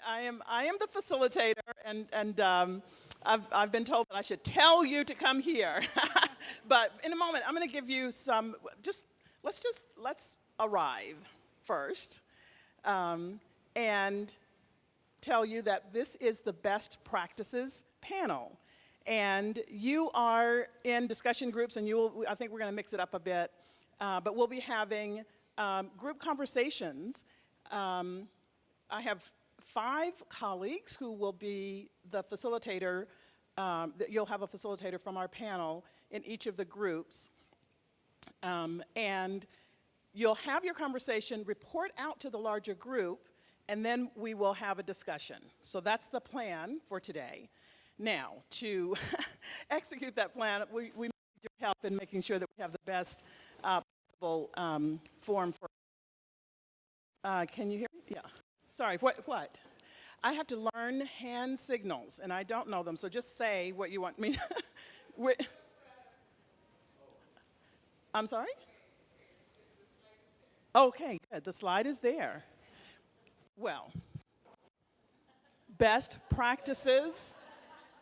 I am the facilitator, and I've been told that I should tell you to come here. But in a moment, I'm going to give you some. Let's arrive first, and tell you that this is the best practices panel, and you are in discussion groups, and I think we're going to mix it up a bit, but we'll be having group conversations. I have 5 colleagues who will be the facilitator. You'll have a facilitator from our panel in each of the groups. And you'll have your conversation, report out to the larger group, and then we will have a discussion. So that's the plan for today. Now, to execute that plan, we need your help in making sure that we have the best possible form for. Can you hear me? Yeah. Sorry, what? I have to learn hand signals, and I don't know them, so just say what you want me to. I'm sorry? Okay, good. The slide is there. Well, best practices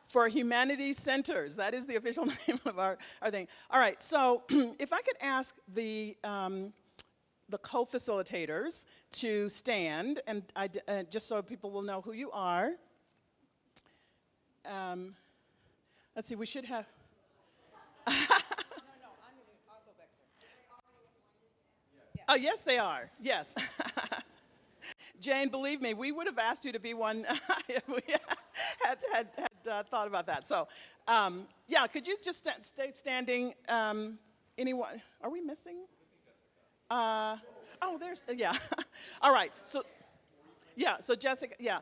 for humanities centers. That is the official name of our thing. All right, so if I could ask the co-facilitators to stand, and just so people will know who you are. Let's see, we should have. No, I'll go back there. Oh, yes, they are. Yes. Jane, believe me, we would have asked you to be one if we had thought about that. So, yeah, could you just stay standing? Anyone? Are we missing? Oh, there's, yeah. All right, so, yeah, so Jessica, yeah.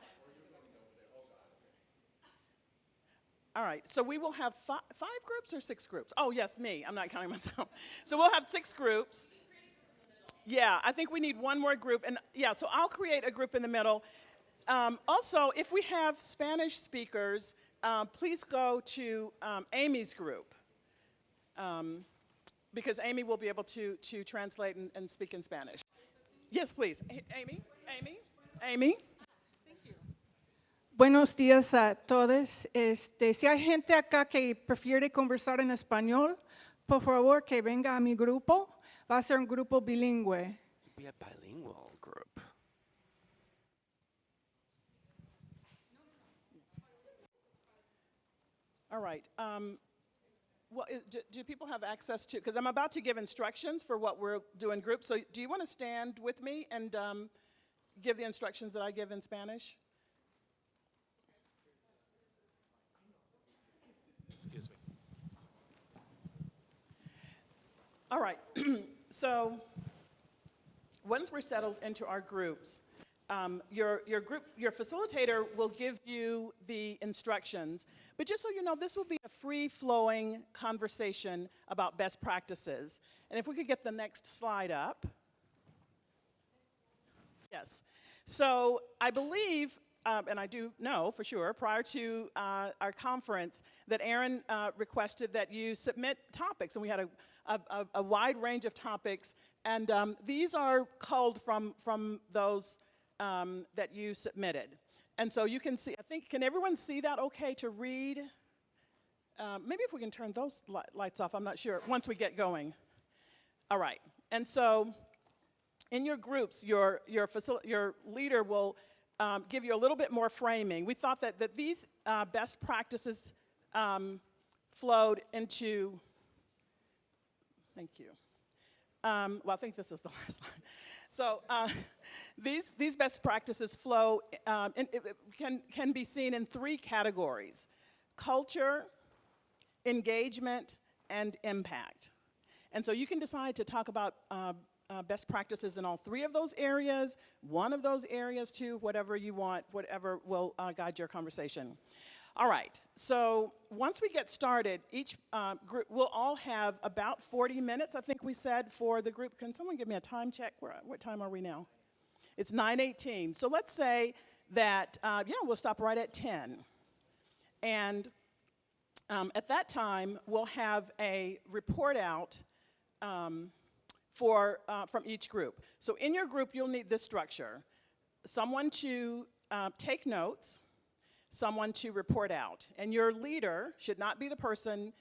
All right, so we will have 5 groups or 6 groups? Oh, yes, me, I'm not counting myself. So we'll have 6 groups. Yeah, I think we need one more group, and yeah, so I'll create a group in the middle. Also, if we have Spanish speakers, please go to Amy's group. Because Amy will be able to translate and speak in Spanish. Yes, please. Amy. Thank you. Buenos días a todos. Si hay gente acá que prefiere conversar en español, por favor que venga a mi grupo. Va a ser un grupo bilingüe. Be a bilingual group. All right. Well, do people have access to, because I'm about to give instructions for what we're doing groups, so do you want to stand with me and give the instructions that I give in Spanish? Excuse me. All right, so once we're settled into our groups, your facilitator will give you the instructions, but just so you know, this will be a free-flowing conversation about best practices. And if we could get the next slide up. Yes. So I believe, and I do know for sure, prior to our conference, that Aaron requested that you submit topics, and we had a wide range of topics, and these are culled from those that you submitted. And so you can see, I think, can everyone see that okay to read? Maybe if we can turn those lights off, I'm not sure, once we get going. All right, and so in your groups, your leader will give you a little bit more framing. We thought that these best practices flowed into, thank you. Well, I think this is the last slide. So these best practices flow, and it can be seen in 3 categories: culture, engagement, and impact. And so you can decide to talk about best practices in all 3 of those areas, one of those areas too, whatever you want, whatever will guide your conversation. All right, so once we get started, each group will all have about 40 minutes, I think we said, for the group. Can someone give me a time check? What time are we now? It's 9:18. So let's say that, yeah, we'll stop right at 10. And at that time, we'll have a report out from each group. So in your group, you'll need this structure. someone to take notes, someone to report out. And your leader should not be the person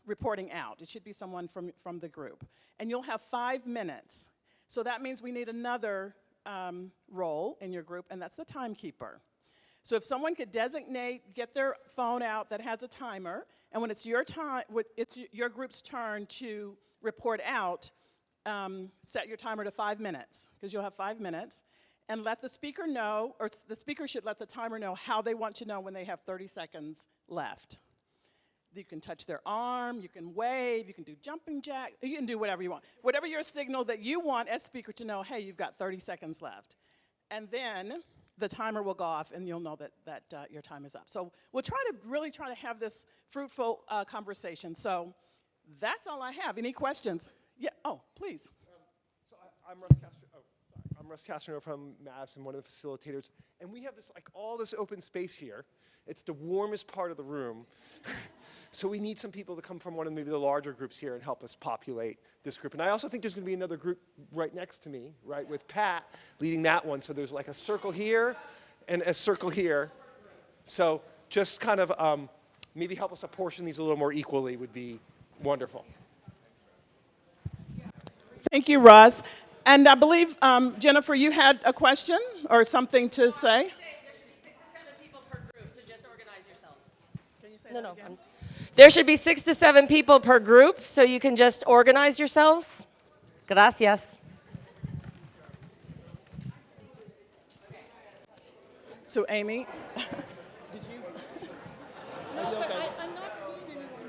reporting out. It should be someone from the group. And you'll have 5 minutes. So that means we need another role in your group, and that's the timekeeper. So if someone could designate, get their phone out that has a timer, and when it's your time, it's your group's turn to report out, set your timer to 5 minutes, because you'll have 5 minutes, and let the speaker know, or the speaker should let the timer know how they want to know when they have 30 seconds left. You can touch their arm, you can wave, you can do jumping jack, you can do whatever you want. Whatever your signal that you want as speaker to know, hey, you've got 30 seconds left. And then the timer will go off and you'll know that your time is up. So we'll really try to have this fruitful conversation. So that's all I have. Any questions? Yeah, oh, please. I'm Russ Castronovo from Madison, one of the facilitators. And we have this, all this open space here. It's the warmest part of the room. So we need some people to come from one of maybe the larger groups here and help us populate this group. And I also think there's going to be another group right next to me, right, with Pat leading that one. So there's like a circle here and a circle here. So just kind of maybe help us apportion these a little more equally would be wonderful. Thank you, Russ. And I believe, Jennifer, you had a question or something to say? There should be 6 to 7 people per group, so just organize yourselves. Can you say No, that no. again? There should be 6 to 7 people per group, so you can just organize yourselves. Gracias. So Amy, did you? Are you okay? I'm not seeing anyone.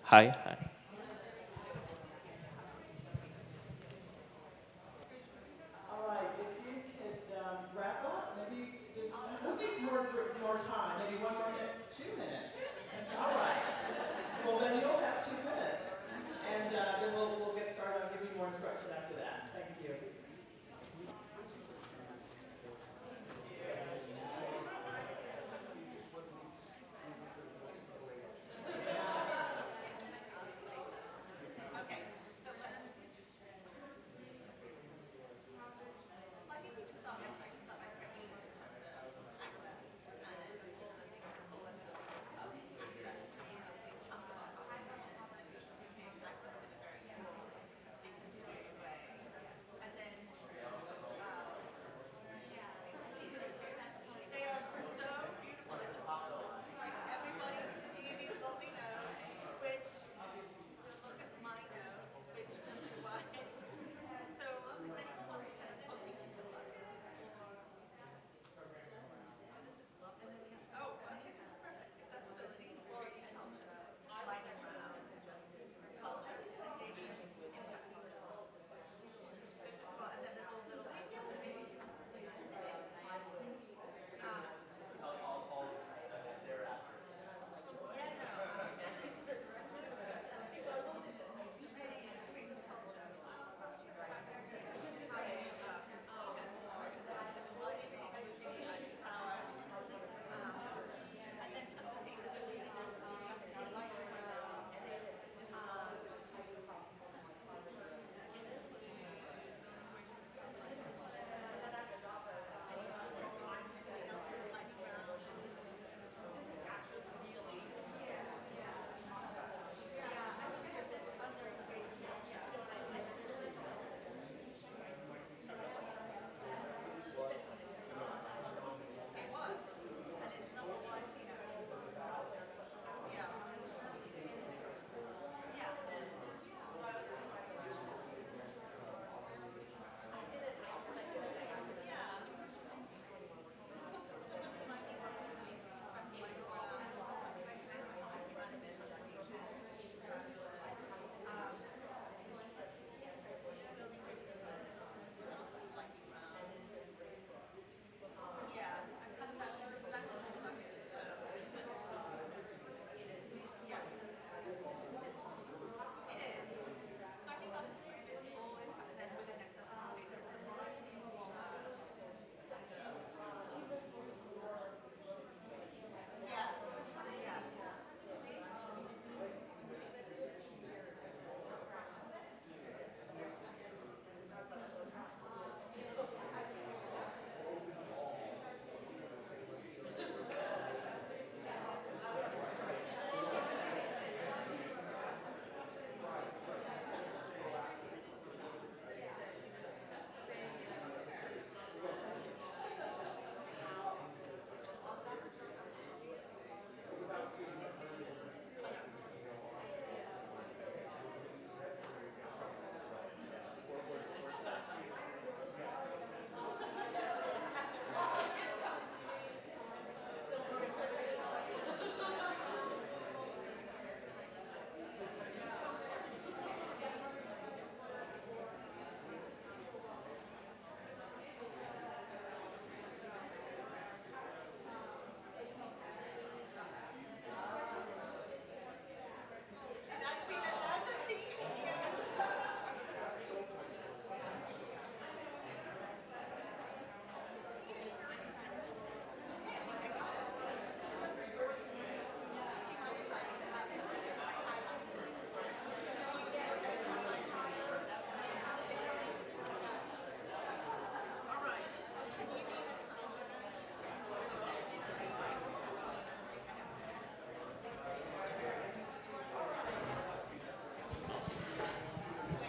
Hi, hi. All right, if you could wrap up, maybe just, who needs more time? Maybe 1 minute, 2 minutes? All right. Well, then you'll have 2 minutes. And then we'll get started. I'll give you more instruction after that. Thank you.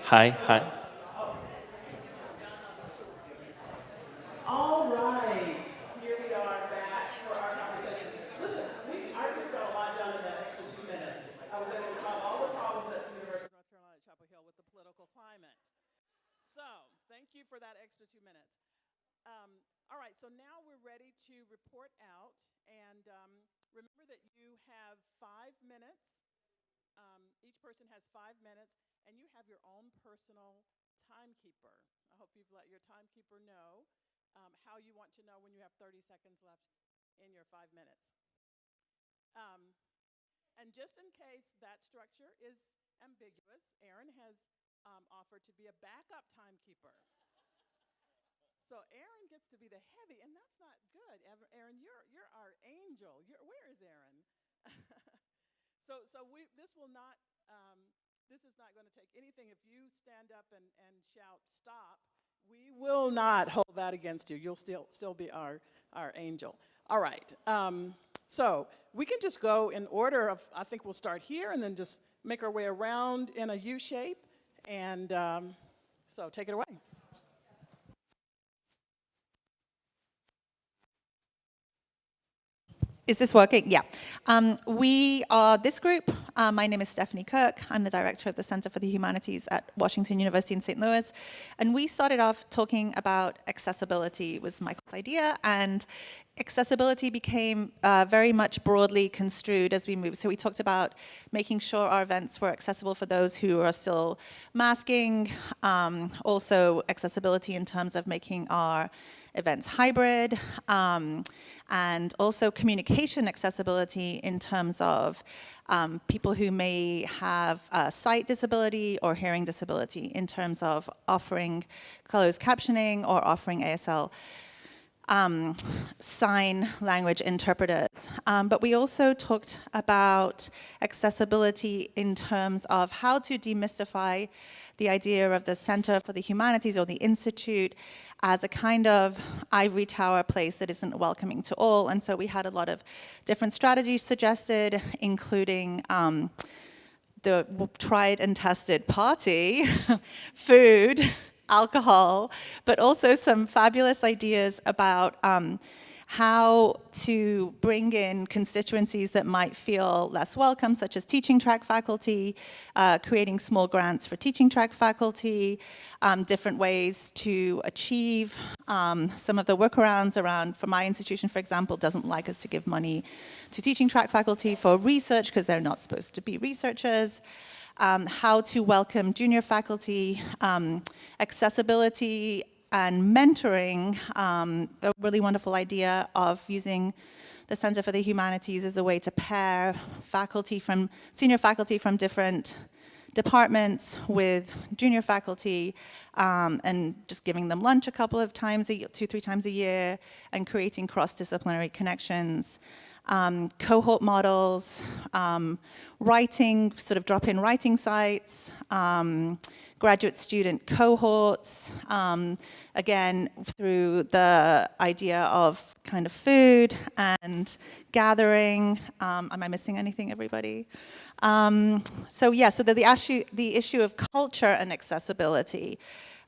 Hi, hi. All right, here we are back for our conversation. Listen, our group got a lot done in that extra 2 minutes. I was able to solve all the problems at the University of North Carolina at Chapel Hill with the political climate. So, thank you for that extra 2 minutes. All right, so now we're ready to report out. And remember that you have 5 minutes Each person has 5 minutes, and you have your own personal timekeeper. I hope you've let your timekeeper know how you want to know when you have 30 seconds left in your 5 minutes. And just in case that structure is ambiguous, Aaron has offered to be a backup timekeeper. So Aaron gets to be the heavy, and that's not good. Aaron, you're our angel. Where is Aaron? So this will not. This is not going to take anything. If you stand up and shout stop, we will not hold that against you. You'll still be our angel. All right. So we can just go in order of. I think we'll start here and then just make our way around in a U shape. And so take it away. Is this working? Yeah. We are this group. My name is Stephanie Kirk. I'm the director of the Center for the Humanities at Washington University in St. Louis. And we started off talking about accessibility. It was Michael's idea. And accessibility became very much broadly construed as we moved. So we talked about making sure our events were accessible for those who are still masking. Also accessibility in terms of making our events hybrid, and also communication accessibility in terms of people who may have a sight disability or hearing disability in terms of offering closed captioning or offering ASL sign language interpreters. But we also talked about accessibility in terms of how to demystify the idea of the Center for the Humanities or the Institute as a kind of ivory tower place that isn't welcoming to all. And so we had a lot of different strategies suggested, including the tried and tested party, food, alcohol, but also some fabulous ideas about how to bring in constituencies that might feel less welcome, such as teaching track faculty, creating small grants for teaching track faculty, different ways to achieve some of the workarounds around, for my institution, for example, doesn't like us to give money to teaching track faculty for research because they're not supposed to be researchers. How to welcome junior faculty, accessibility and mentoring, a really wonderful idea of using the Center for the Humanities as a way to pair senior faculty from different departments with junior faculty, and just giving them lunch a couple of times, 2-3 times a year, and creating cross-disciplinary connections. Cohort models, writing, sort of drop-in writing sites, graduate student cohorts, again, through the idea of kind of food and gathering. Am I missing anything, everybody? So the issue of culture and accessibility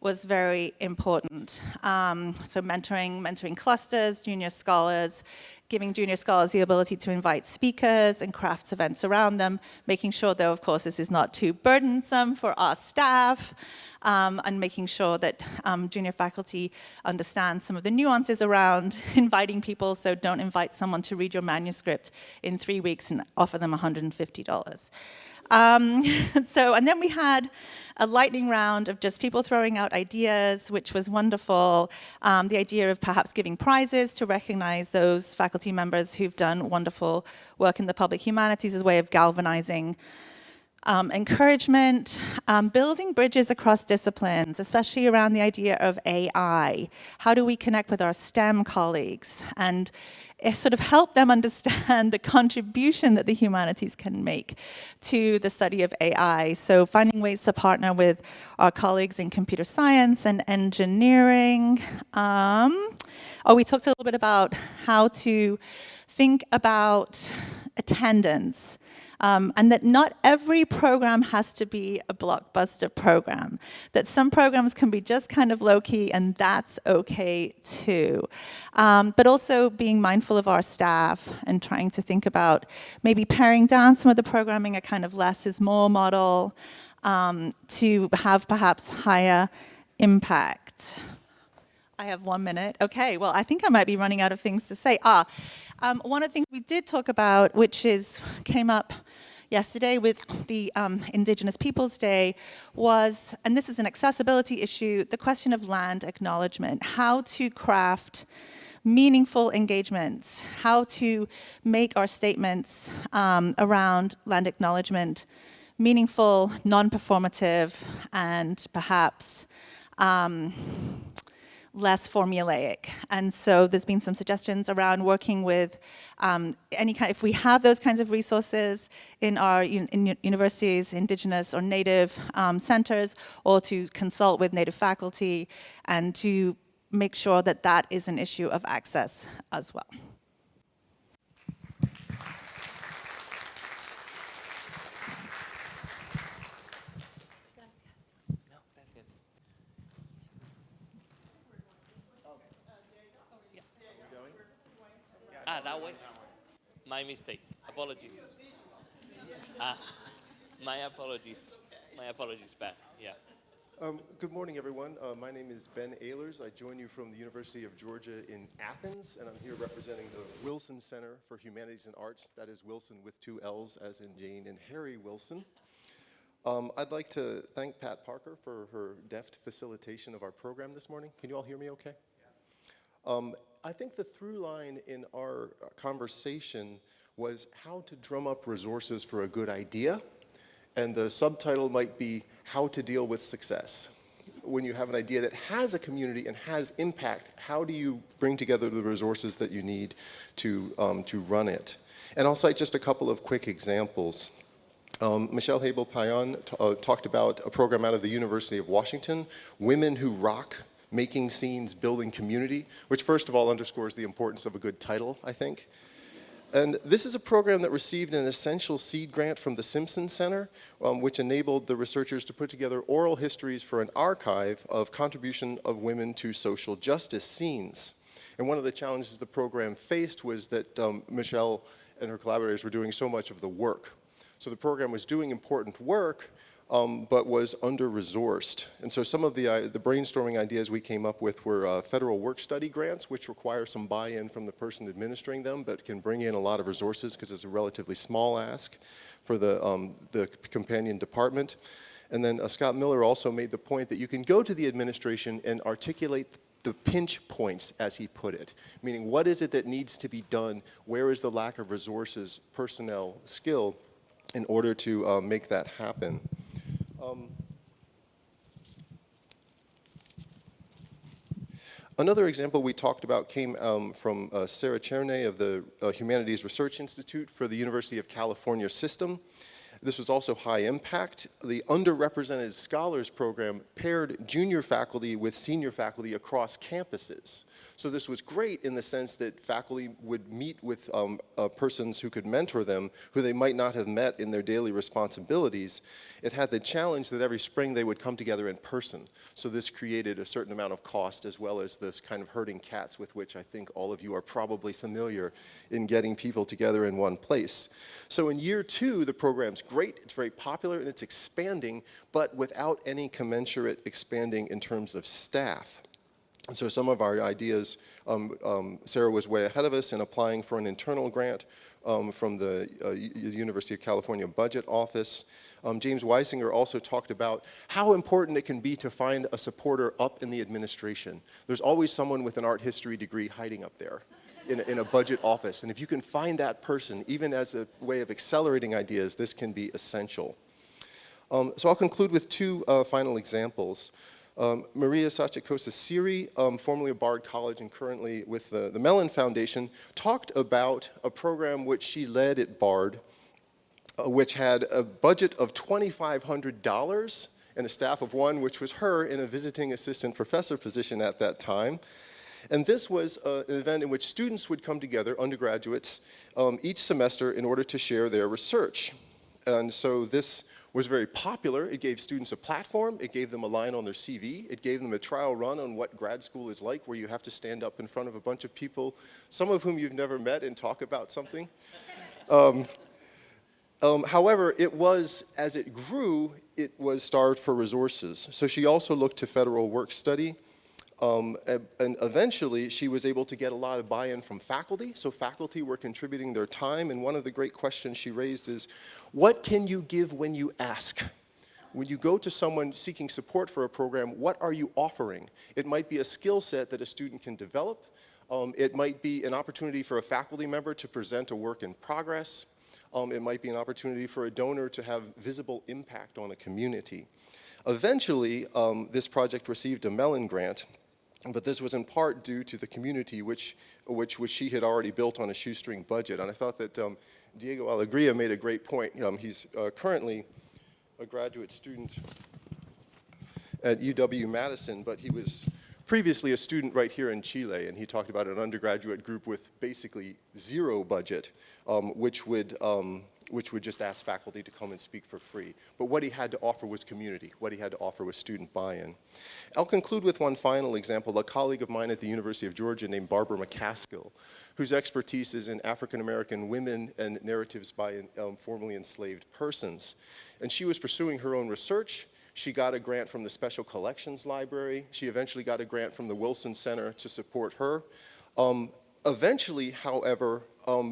was very important. So mentoring clusters, junior scholars, giving junior scholars the ability to invite speakers and crafts events around them, making sure, though, of course, this is not too burdensome for our staff, and making sure that junior faculty understand some of the nuances around inviting people, so don't invite someone to read your manuscript in 3 weeks and offer them $150. And then we had a lightning round of just people throwing out ideas, which was wonderful. The idea of perhaps giving prizes to recognize those faculty members who've done wonderful work in the public humanities as a way of galvanizing encouragement, building bridges across disciplines, especially around the idea of AI. How do we connect with our STEM colleagues and sort of help them understand the contribution that the humanities can make to the study of AI? So finding ways to partner with our colleagues in computer science and engineering. We talked a little bit about how to think about attendance. And that not every program has to be a blockbuster program, that some programs can be just kind of low-key, and that's okay too. But also being mindful of our staff and trying to think about maybe paring down some of the programming, a kind of less is more model, to have perhaps higher impact. I have 1 minute. Okay, well, I think I might be running out of things to say. One of the things we did talk about, which came up yesterday with the Indigenous Peoples Day was, and this is an accessibility issue, the question of land acknowledgement, how to craft meaningful engagements, how to make our statements around land acknowledgement meaningful, non-performative, and perhaps less formulaic. And so there's been some suggestions around working with if we have those kinds of resources in our universities, Indigenous or Native centers, or to consult with Native faculty and to make sure that that is an issue of access as well. Ah, that way? My mistake. Apologies. My apologies. My apologies, Pat. Yeah. Good morning, everyone. My name is Ben Ehlers. I join you from the University of Georgia in Athens, and I'm here representing the Wilson Center for Humanities and Arts. That is Wilson with 2 L's, as in Jane and Harry Wilson. I'd like to thank Pat Parker for her deft facilitation of our program this morning. Can you all hear me okay? I think the through line in our conversation was how to drum up resources for a good idea, and the subtitle might be how to deal with success. When you have an idea that has a community and has impact, how do you bring together the resources that you need to run it? And I'll cite just a couple of quick examples. Michelle Habel-Payan talked about a program out of the University of Washington, Women Who Rock, Making Scenes, Building Community, which first of all underscores the importance of a good title, I think. And this is a program that received an essential seed grant from the Simpson Center, which enabled the researchers to put together oral histories for an archive of contribution of women to social justice scenes. And one of the challenges the program faced was that Michelle and her collaborators were doing so much of the work. So the program was doing important work, but was under-resourced. And so some of the brainstorming ideas we came up with were federal work study grants, which require some buy-in from the person administering them, but can bring in a lot of resources because it's a relatively small ask for the companion department. And then Scott Miller also made the point that you can go to the administration and articulate the pinch points, as he put it, meaning what is it that needs to be done, where is the lack of resources, personnel, skill, in order to make that happen. Another example we talked about came from Sarah Cherney of the Humanities Research Institute for the University of California System. This was also high impact. The Underrepresented Scholars Program paired junior faculty with senior faculty across campuses. So this was great in the sense that faculty would meet with persons who could mentor them, who they might not have met in their daily responsibilities. It had the challenge that every spring they would come together in person. So this created a certain amount of cost, as well as this kind of herding cats with which I think all of you are probably familiar in getting people together in one place. So in year 2, the program's great, it's very popular, and it's expanding, but without any commensurate expanding in terms of staff. And so some of our ideas, Sarah was way ahead of us in applying for an internal grant from the University of California Budget Office. James Weisinger also talked about how important it can be to find a supporter up in the administration. There's always someone with an art history degree hiding up there in a budget office. And if you can find that person, even as a way of accelerating ideas, this can be essential. So I'll conclude with 2 final examples. Maria Sachakosa-Siri, formerly of Bard College and currently with the Mellon Foundation, talked about a program which she led at Bard, which had a budget of $2,500 and a staff of 1, which was her in a visiting assistant professor position at that time. And this was an event in which students would come together, undergraduates, each semester in order to share their research. And so this was very popular. It gave students a platform. It gave them a line on their CV. It gave them a trial run on what grad school is like, where you have to stand up in front of a bunch of people, some of whom you've never met, and talk about something. However, it was, as it grew, it was starved for resources. So she also looked to federal work study. And eventually, she was able to get a lot of buy-in from faculty. So faculty were contributing their time. And one of the great questions she raised is, what can you give when you ask? When you go to someone seeking support for a program, what are you offering? It might be a skill set that a student can develop. It might be an opportunity for a faculty member to present a work in progress. It might be an opportunity for a donor to have visible impact on a community. Eventually, this project received a Mellon grant, but this was in part due to the community which she had already built on a shoestring budget. And I thought that Diego Alegria made a great point. He's currently a graduate student at UW-Madison, but he was previously a student right here in Chile, and he talked about an undergraduate group with basically zero budget, which would just ask faculty to come and speak for free. But what he had to offer was community. What he had to offer was student buy-in. I'll conclude with one final example. A colleague of mine at the University of Georgia named Barbara McCaskill, whose expertise is in African-American women and narratives by formerly enslaved persons. And she was pursuing her own research. She got a grant from the Special Collections Library. She eventually got a grant from the Wilson Center to support her. Eventually, however,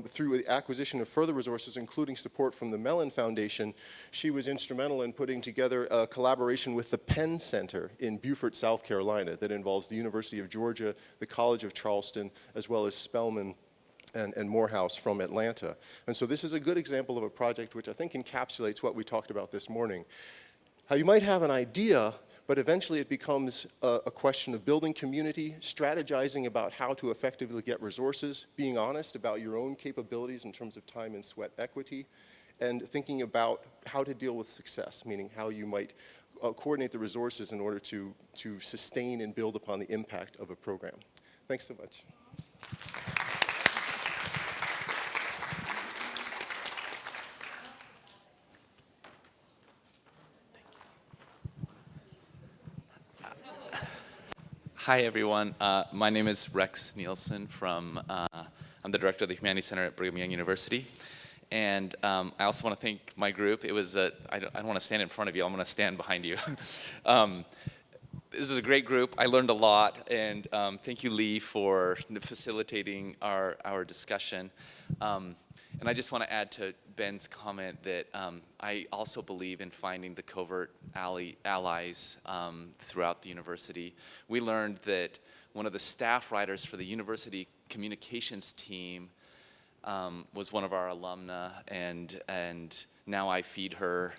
through the acquisition of further resources, including support from the Mellon Foundation, she was instrumental in putting together a collaboration with the Penn Center in Beaufort, South Carolina, that involves the University of Georgia, the College of Charleston, as well as Spelman and Morehouse from Atlanta. And so this is a good example of a project which I think encapsulates what we talked about this morning. How you might have an idea, but eventually it becomes a question of building community, strategizing about how to effectively get resources, being honest about your own capabilities in terms of time and sweat equity, and thinking about how to deal with success, meaning how you might coordinate the resources in order to sustain and build upon the impact of a program. Thanks so much. Hi, everyone. My name is Rex Nielsen from, I'm the director of the Humanities Center at Brigham Young University. And I also want to thank my group. It was, I don't want to stand in front of you, I'm going to stand behind you. This is a great group. I learned a lot, and thank you, Lee, for facilitating our discussion. And I just want to add to Ben's comment that I also believe in finding the covert allies throughout the university. We learned that one of the staff writers for the university communications team was one of our alumna, and now I feed her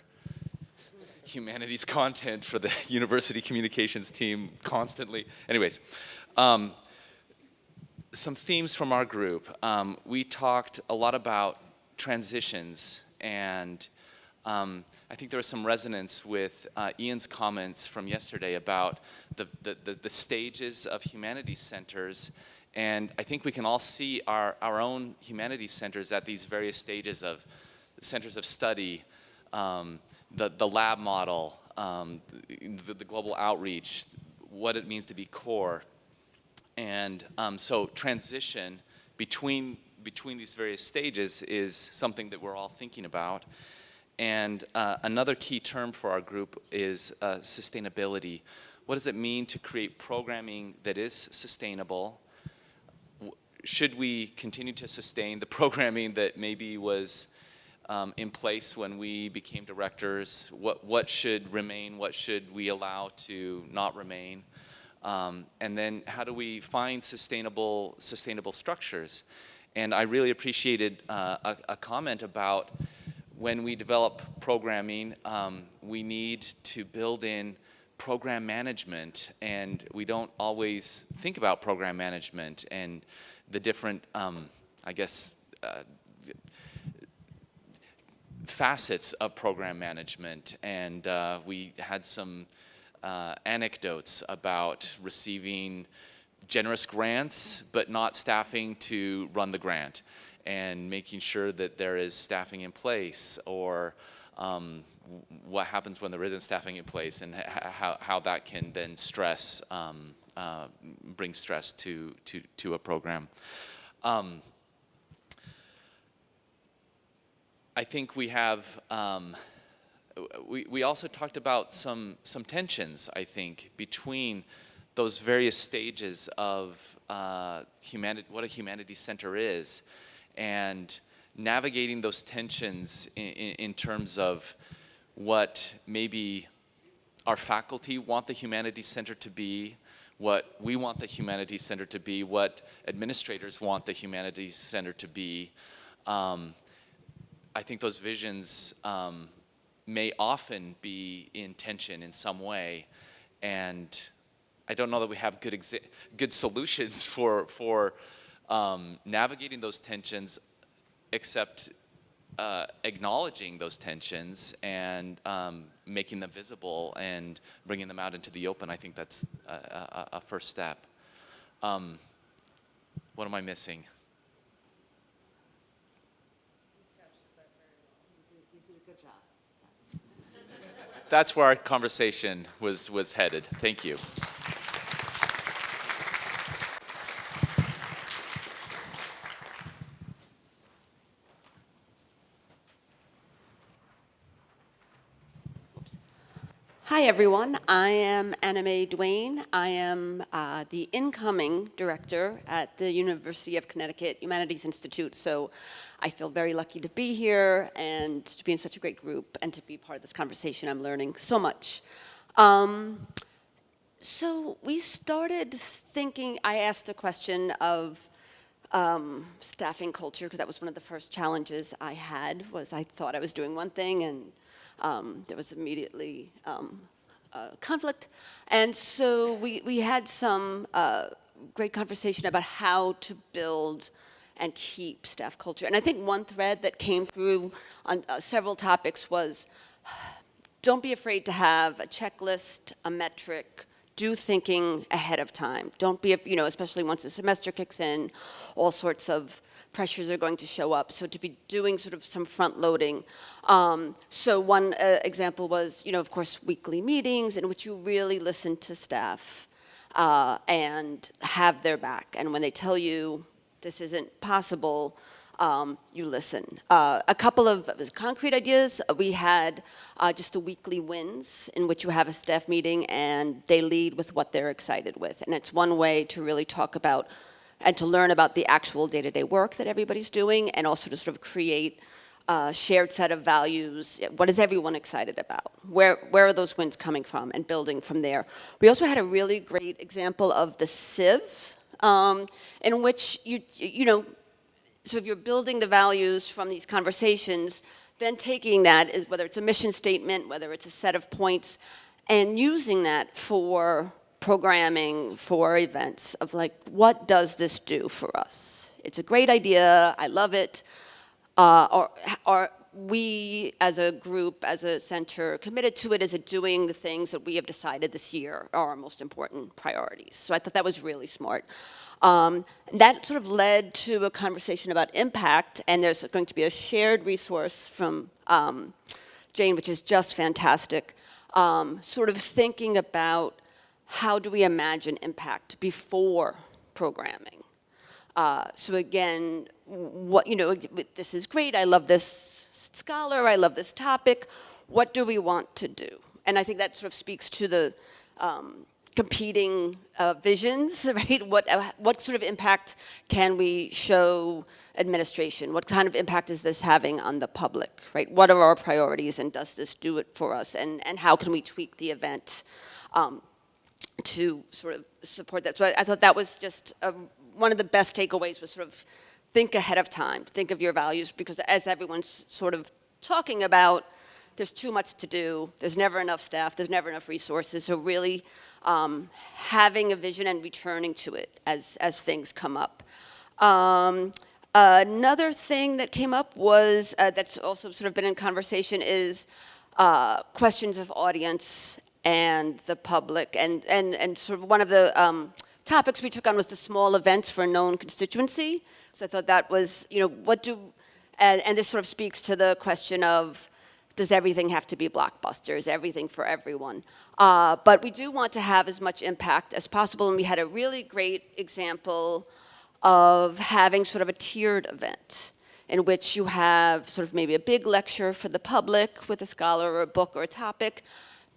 humanities content for the university communications team constantly. Anyways, some themes from our group. We talked a lot about transitions, and I think there was some resonance with Ian's comments from yesterday about the stages of humanities centers, and I think we can all see our own humanities centers at these various stages of centers of study, the lab model, the global outreach, what it means to be core. And so transition between these various stages is something that we're all thinking about. And another key term for our group is sustainability. What does it mean to create programming that is sustainable? Should we continue to sustain the programming that maybe was in place when we became directors? What should remain? What should we allow to not remain? And then how do we find sustainable structures? And I really appreciated a comment about when we develop programming, we need to build in program management, and we don't always think about program management and the different, I guess, facets of program management. And we had some anecdotes about receiving generous grants but not staffing to run the grant, and making sure that there is staffing in place, or what happens when there isn't staffing in place, and how that can then bring stress to a program. I think we have we also talked about some tensions, I think, between those various stages of what a humanities center is, and navigating those tensions in terms of what maybe our faculty want the humanities center to be, what we want the humanities center to be, what administrators want the humanities center to be. I think those visions may often be in tension in some way, and I don't know that we have good solutions for navigating those tensions, except acknowledging those tensions and making them visible and bringing them out into the open. I think that's a first step. What am I missing? That's where our conversation was headed. Thank you. Hi, everyone. I am Anna Mae Duane. I am the incoming director at the University of Connecticut Humanities Institute. So I feel very lucky to be here and to be in such a great group and to be part of this conversation. I'm learning so much. So we started thinking, I asked a question of staffing culture, because that was one of the first challenges I had, was I thought I was doing one thing and there was immediately conflict. And so we had some great conversation about how to build and keep staff culture. And I think one thread that came through on several topics was, don't be afraid to have a checklist, a metric, do thinking ahead of time. Don't be, especially once the semester kicks in, all sorts of pressures are going to show up. So to be doing sort of some front loading. So one example was, of course, weekly meetings in which you really listen to staff and have their back. And when they tell you this isn't possible, you listen. A couple of concrete ideas. We had just a weekly wins in which you have a staff meeting and they lead with what they're excited with. And it's one way to really talk about and to learn about the actual day-to-day work that everybody's doing, and also to sort of create a shared set of values. What is everyone excited about? Where are those wins coming from, and building from there. We also had a really great example of the sieve, in which so if you're building the values from these conversations, then taking that, whether it's a mission statement, whether it's a set of points, and using that for programming, for events, of like, what does this do for us? It's a great idea, I love it. Are we as a group, as a center, committed to it? Is it doing the things that we have decided this year are our most important priorities? So I thought that was really smart. That sort of led to a conversation about impact, and there's going to be a shared resource from Jane, which is just fantastic, sort of thinking about how do we imagine impact before programming. So again, this is great, I love this scholar, I love this topic, what do we want to do? And I think that sort of speaks to the competing visions, right? What sort of impact can we show administration? What kind of impact is this having on the public, right? What are our priorities, and does this do it for us? And how can we tweak the event to sort of support that? So I thought that was just one of the best takeaways, was sort of think ahead of time, think of your values, because as everyone's sort of talking about, there's too much to do, there's never enough staff, there's never enough resources, so really having a vision and returning to it as things come up. Another thing that came up was, that's also sort of been in conversation, is questions of audience and the public, and sort of one of the topics we took on was the small events for a known constituency. So I thought that was, and this sort of speaks to the question of, does everything have to be blockbuster? Is everything for everyone? But we do want to have as much impact as possible, and we had a really great example of having sort of a tiered event in which you have sort of maybe a big lecture for the public with a scholar or a book or a topic,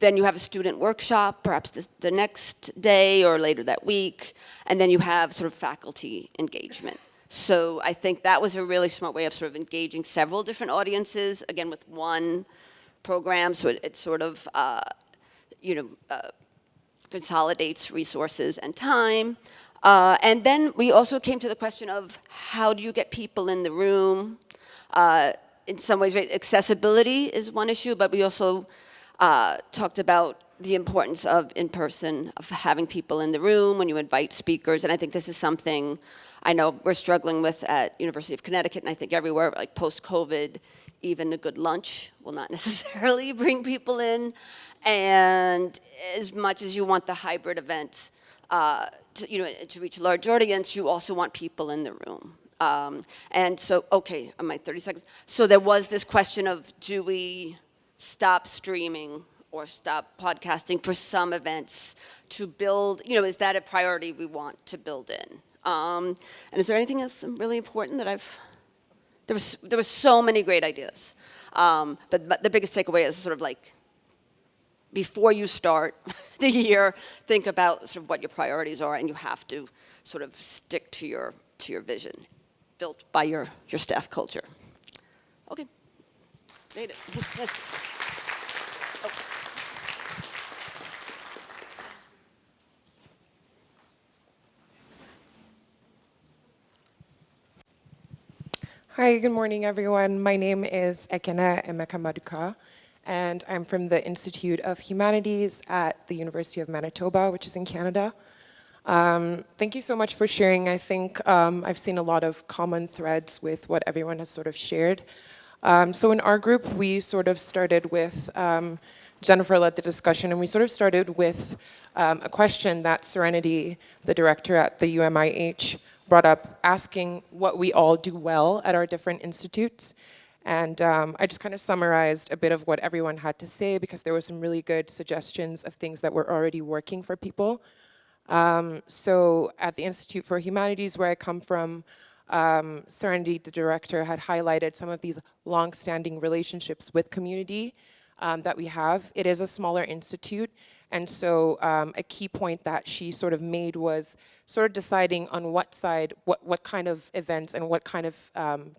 then you have a student workshop, perhaps the next day or later that week, and then you have sort of faculty engagement. So I think that was a really smart way of sort of engaging several different audiences, again, with one program, so it sort of, consolidates resources and time. And then we also came to the question of how do you get people in the room? In some ways, accessibility is one issue, but we also talked about the importance of in-person, of having people in the room when you invite speakers, and I think this is something I know we're struggling with at University of Connecticut, and I think everywhere, like post-COVID, even a good lunch will not necessarily bring people in, and as much as you want the hybrid event to reach a large audience, you also want people in the room. And so, okay, on my 30 seconds. So there was this question of, do we stop streaming or stop podcasting for some events to build, is that a priority we want to build in? And is there anything else really important that there were so many great ideas. But the biggest takeaway is sort of like, before you start the year, think about sort of what your priorities are, and you have to sort of stick to your vision, built by your staff culture. Okay, made it. Oh. Hi, good morning, everyone. My name is Ekene Emeka, and I'm from the Institute of Humanities at the University of Manitoba, which is in Canada. Thank you so much for sharing. I think I've seen a lot of common threads with what everyone has sort of shared. So in our group, we sort of started with, Jennifer led the discussion, and we sort of started with a question that Serenity, the director at the UMIH, brought up, asking what we all do well at our different institutes. And I just kind of summarized a bit of what everyone had to say, because there were some really good suggestions of things that were already working for people. So at the Institute for Humanities, where I come from, Serenity, the director, had highlighted some of these long-standing relationships with community that we have. It is a smaller institute, and so a key point that she sort of made was sort of deciding on what side, what kind of events and what kind of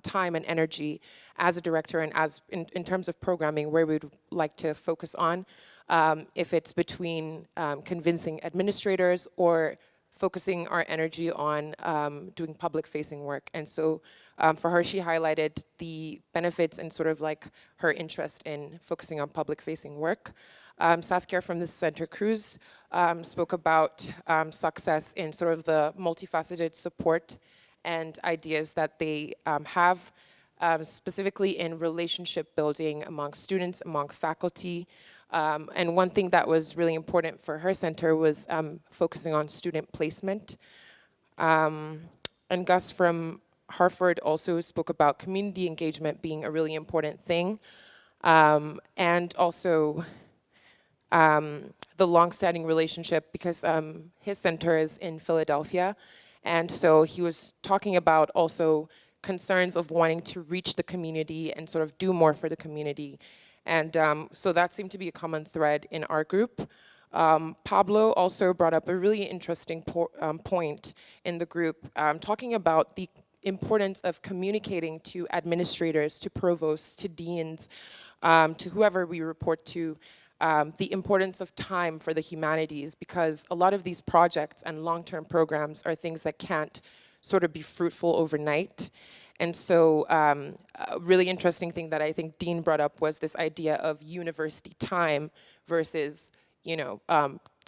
time and energy as a director and as in terms of programming, where we'd like to focus on, if it's between convincing administrators or focusing our energy on doing public-facing work. And so for her, she highlighted the benefits and sort of like her interest in focusing on public-facing work. Saskia from the Center Cruz spoke about success in sort of the multifaceted support and ideas that they have, specifically in relationship building among students, among faculty. And one thing that was really important for her center was focusing on student placement. And Gus from Harvard also spoke about community engagement being a really important thing. And also the long-standing relationship, because his center is in Philadelphia. And so he was talking about also concerns of wanting to reach the community and sort of do more for the community. And so that seemed to be a common thread in our group. Pablo also brought up a really interesting point in the group, talking about the importance of communicating to administrators, to provosts, to deans, to whoever we report to, the importance of time for the humanities, because a lot of these projects and long-term programs are things that can't sort of be fruitful overnight. And so a really interesting thing that I think Dean brought up was this idea of university time versus,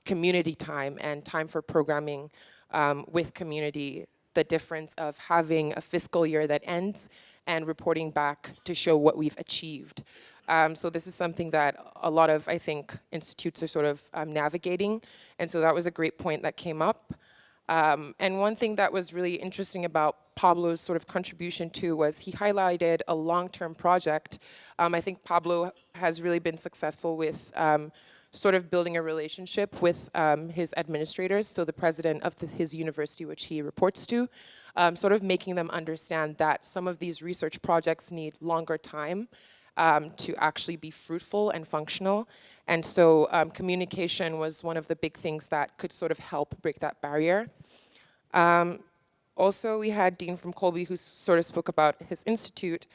community time and time for programming with community, the difference of having a fiscal year that ends and reporting back to show what we've achieved. So this is something that a lot of, I think, institutes are sort of navigating. And so that was a great point that came up. And one thing that was really interesting about Pablo's sort of contribution too was he highlighted a long-term project. I think Pablo has really been successful with sort of building a relationship with his administrators, so the president of his university, which he reports to, sort of making them understand that some of these research projects need longer time, to actually be fruitful and functional. And so communication was one of the big things that could sort of help break that barrier. Also, we had Dean from Colby who sort of spoke about his institute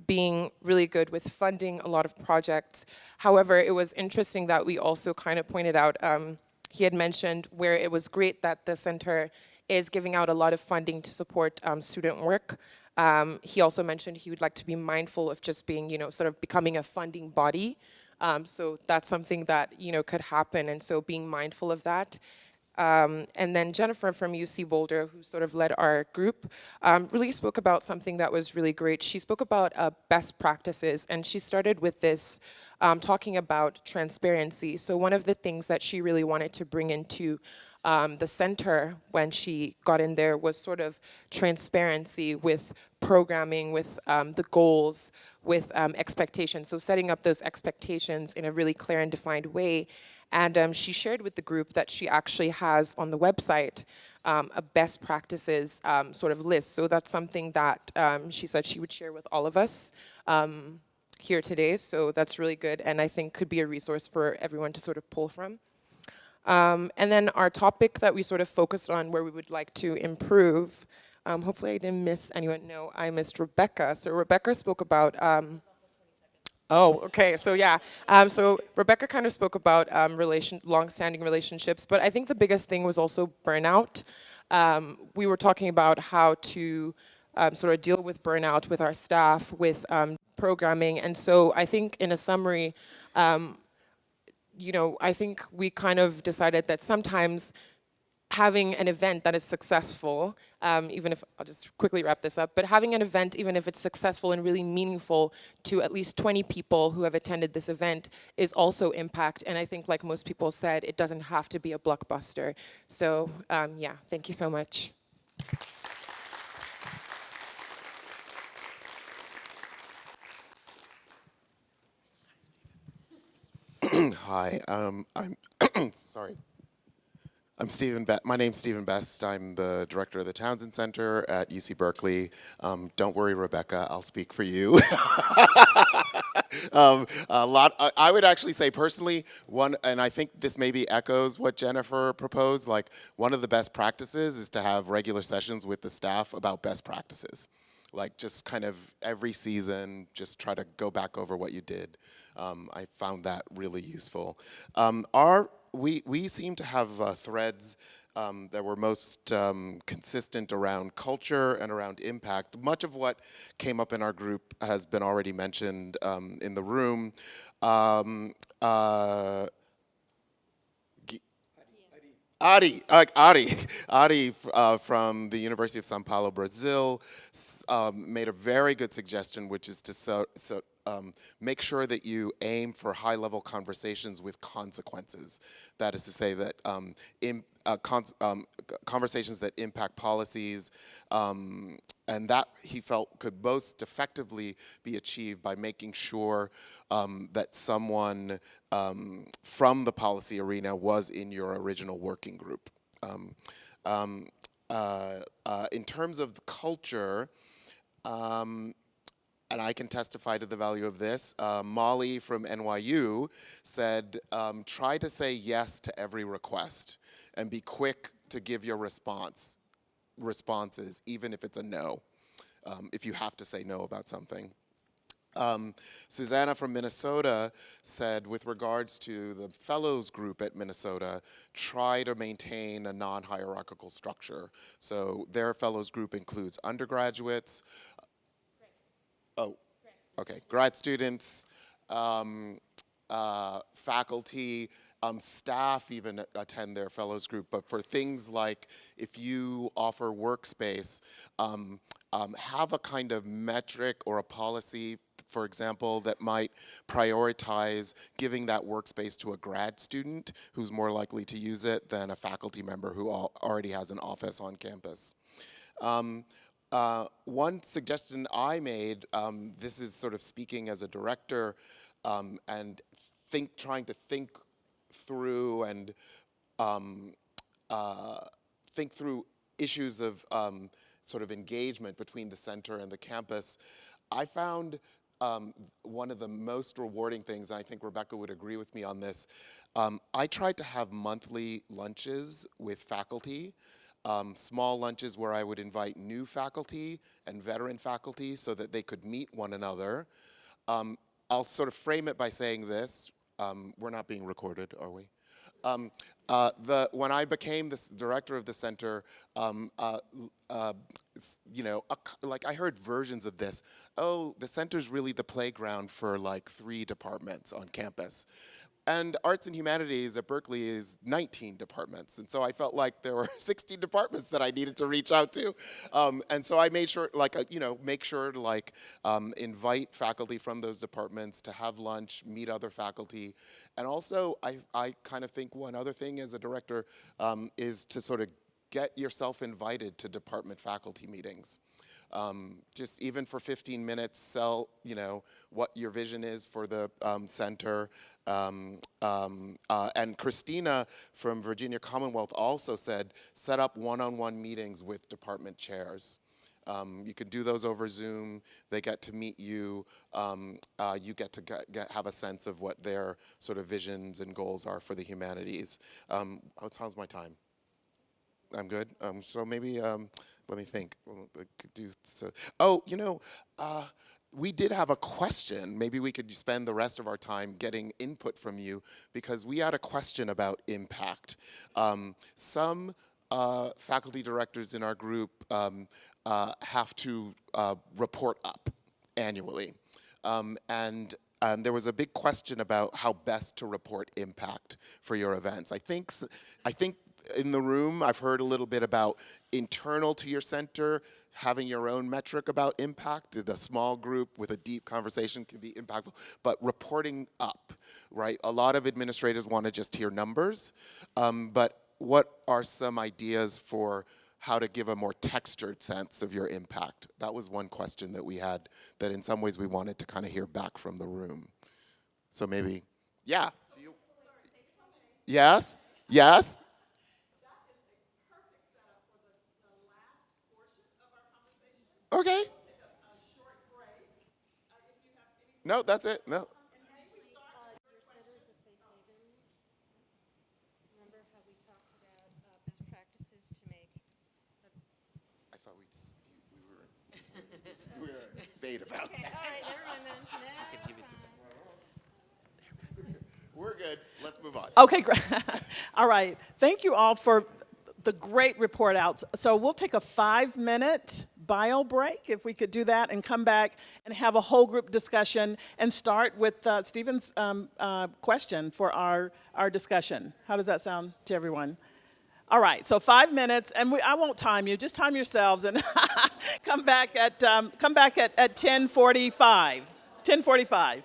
being really good with funding a lot of projects. However, it was interesting that we also kind of pointed out, he had mentioned where it was great that the center is giving out a lot of funding to support student work. He also mentioned he would like to be mindful of just being, sort of becoming a funding body. So that's something that, could happen, and so being mindful of that. And then Jennifer from UC Boulder, who sort of led our group, really spoke about something that was really great. She spoke about best practices, and she started with this, talking about transparency. So one of the things that she really wanted to bring into the center when she got in there was sort of transparency with programming, with the goals, with expectations. So setting up those expectations in a really clear and defined way. And she shared with the group that she actually has on the website a best practices sort of list. So that's something that she said she would share with all of us here today. So that's really good, and I think could be a resource for everyone to sort of pull from. And then our topic that we sort of focused on where we would like to improve, hopefully I didn't miss anyone. No, I missed Rebecca. So Rebecca spoke about, oh, okay, so yeah. So Rebecca kind of spoke about long-standing relationships, but I think the biggest thing was also burnout. We were talking about how to sort of deal with burnout with our staff, with programming, and so I think in a summary, I think we kind of decided that sometimes having an event that is successful, even if, I'll just quickly wrap this up, but having an event, even if it's successful and really meaningful to at least 20 people who have attended this event, is also impact. And I think, like most people said, it doesn't have to be a blockbuster. So yeah, thank you so much. Hi, I'm sorry. My name's Stephen Best. I'm the director of the Townsend Center at UC Berkeley. Don't worry, Rebecca, I'll speak for you. I would actually say personally, and I think this maybe echoes what Jennifer proposed, like one of the best practices is to have regular sessions with the staff about best practices. Like just kind of every season, just try to go back over what you did. I found that really useful. We seem to have threads that were most consistent around culture and around impact. Much of what came up in our group has been already mentioned in the room. Ari from the University of São Paulo, Brazil, made a very good suggestion, which is to make sure that you aim for high-level conversations with consequences. That is to say that conversations that impact policies, and that he felt could most effectively be achieved by making sure that someone from the policy arena was in your original working group. In terms of the culture, and I can testify to the value of this, Molly from NYU said, try to say yes to every request and be quick to give your responses, even if it's a no, if you have to say no about something. Susanna from Minnesota said, with regards to the fellows group at Minnesota, try to maintain a non-hierarchical structure. So their fellows group includes undergraduates, grad students, faculty, staff even attend their fellows group, but for things like if you offer workspace, have a kind of metric or a policy, for example, that might prioritize giving that workspace to a grad student who's more likely to use it than a faculty member who already has an office on campus. One suggestion I made, this is sort of speaking as a director, and trying to think through and think through issues of sort of engagement between the center and the campus. I found one of the most rewarding things, and I think Rebecca would agree with me on this, I tried to have monthly lunches with faculty, small lunches where I would invite new faculty and veteran faculty so that they could meet one another. I'll sort of frame it by saying this. We're not being recorded, are we? When I became the director of the center, you know, like I heard versions of this. Oh, the center's really the playground for like 3 departments on campus. And arts and humanities at Berkeley is 19 departments. And so I felt like there were 60 departments that I needed to reach out to. And so I made sure, like, you know, make sure to like invite faculty from those departments to have lunch, meet other faculty. And also I kind of think one other thing as a director is to sort of get yourself invited to department faculty meetings. Just even for 15 minutes, sell, you know, what your vision is for the center. And Christina from Virginia Commonwealth also said, set up one-on-one meetings with department chairs. You can do those over Zoom. They get to meet you. You get to have a sense of what their sort of visions and goals are for the humanities. How's my time? I'm good. So maybe let me think. Oh, you know, we did have a question. Maybe we could spend the rest of our time getting input from you because we had a question about impact. Some faculty directors in our group have to report up annually. And there was a big question about how best to report impact for your events. I think in the room, I've heard a little bit about internal to your center, having your own metric about impact. The small group with a deep conversation can be impactful, but reporting up, right? A lot of administrators want to just hear numbers, but what are some ideas for how to give a more textured sense of your impact? That was one question that we had that in some ways we wanted to kind of hear back from the room. So maybe, yeah. Yes, yes. Okay. No, that's it. No. Remember how we talked about best practices to make I thought we were in debate about Okay, all right, never mind then. You can give it to me. We're good. Let's move on. Okay, great. All right. Thank you all for the great report outs. So we'll take a 5-minute bio break, if we could do that, and come back and have a whole group discussion and start with Stephen's question for our discussion. How does that sound to everyone? All right, so 5 minutes, and I won't time you. Just time yourselves and come back at 10:45. 10:45.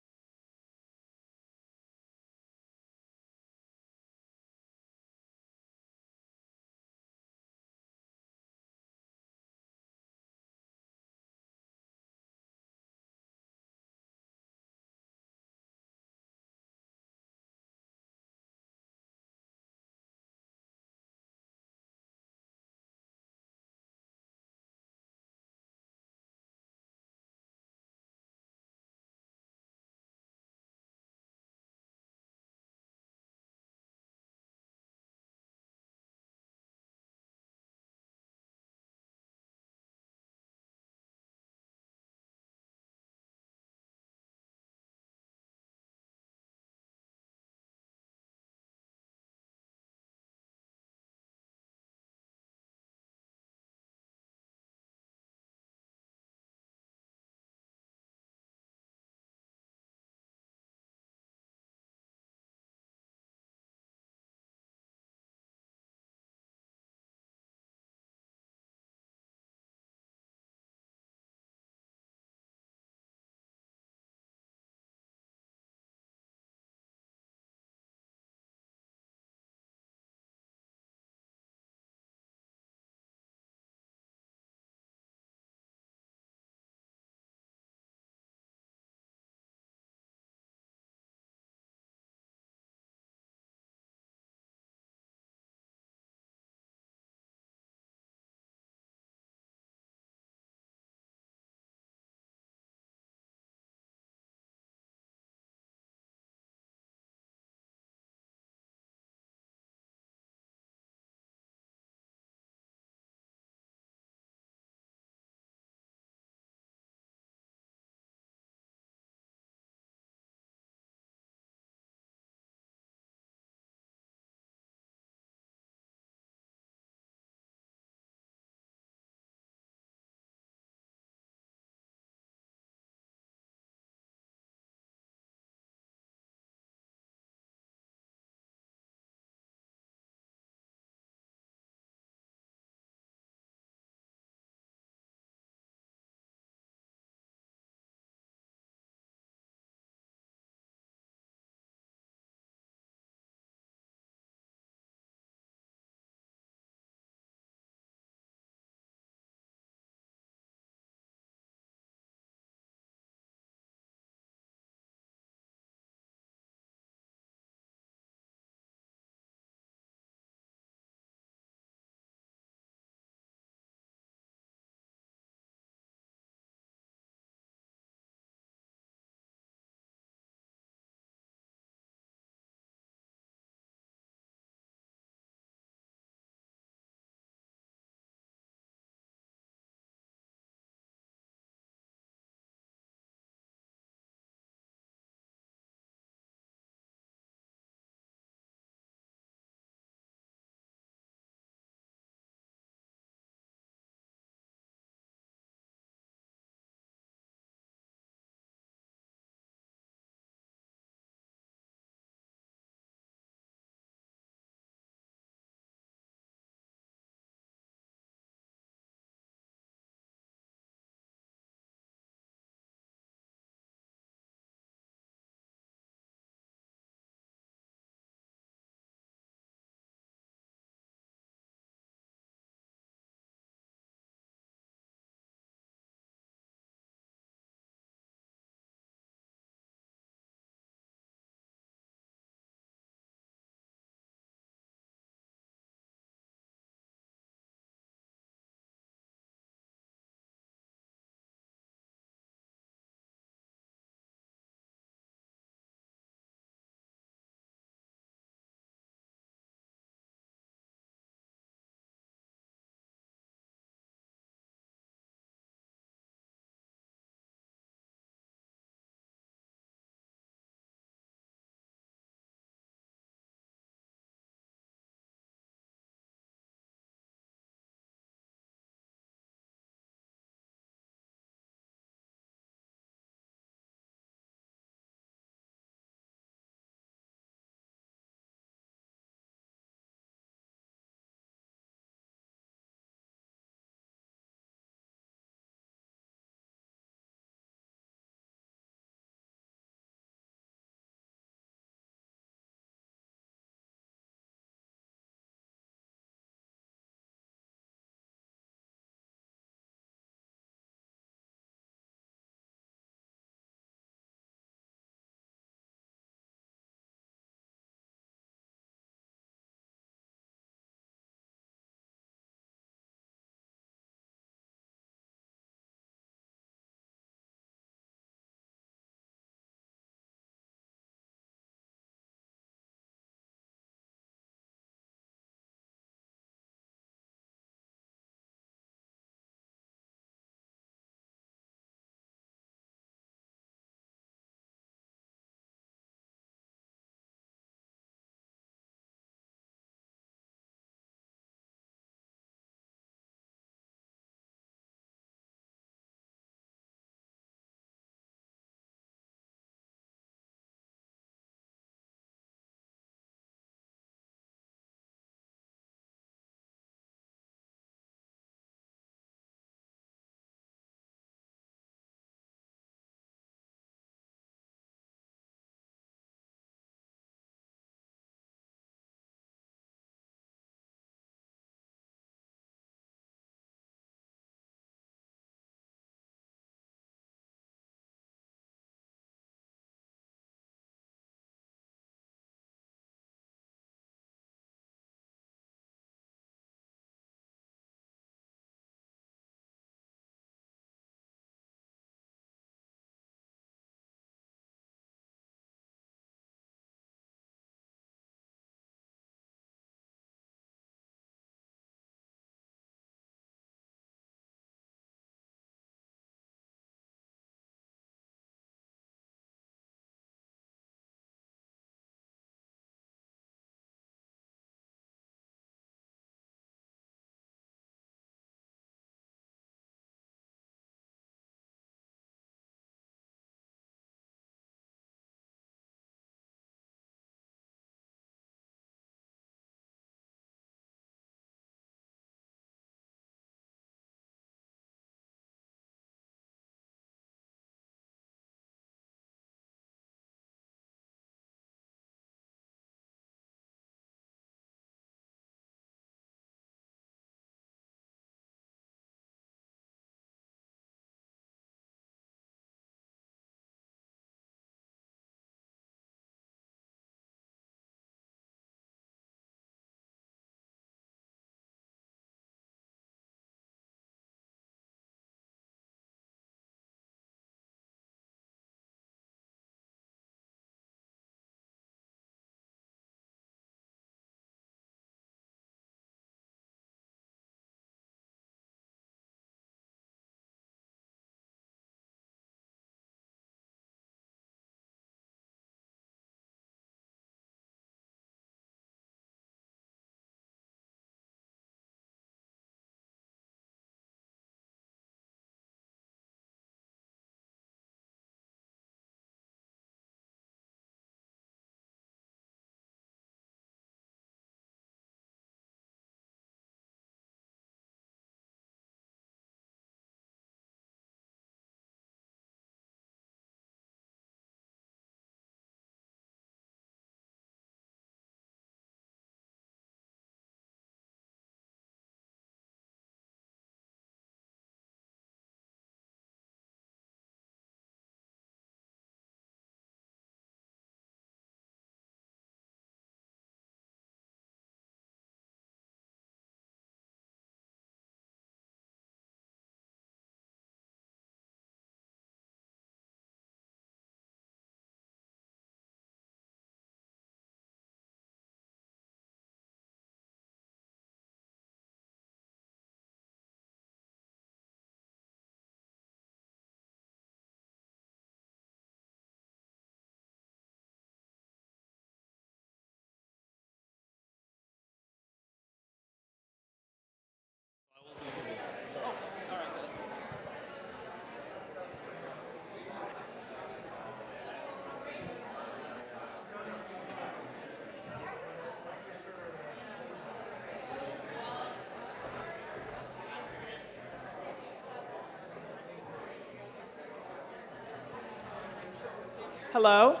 Hello?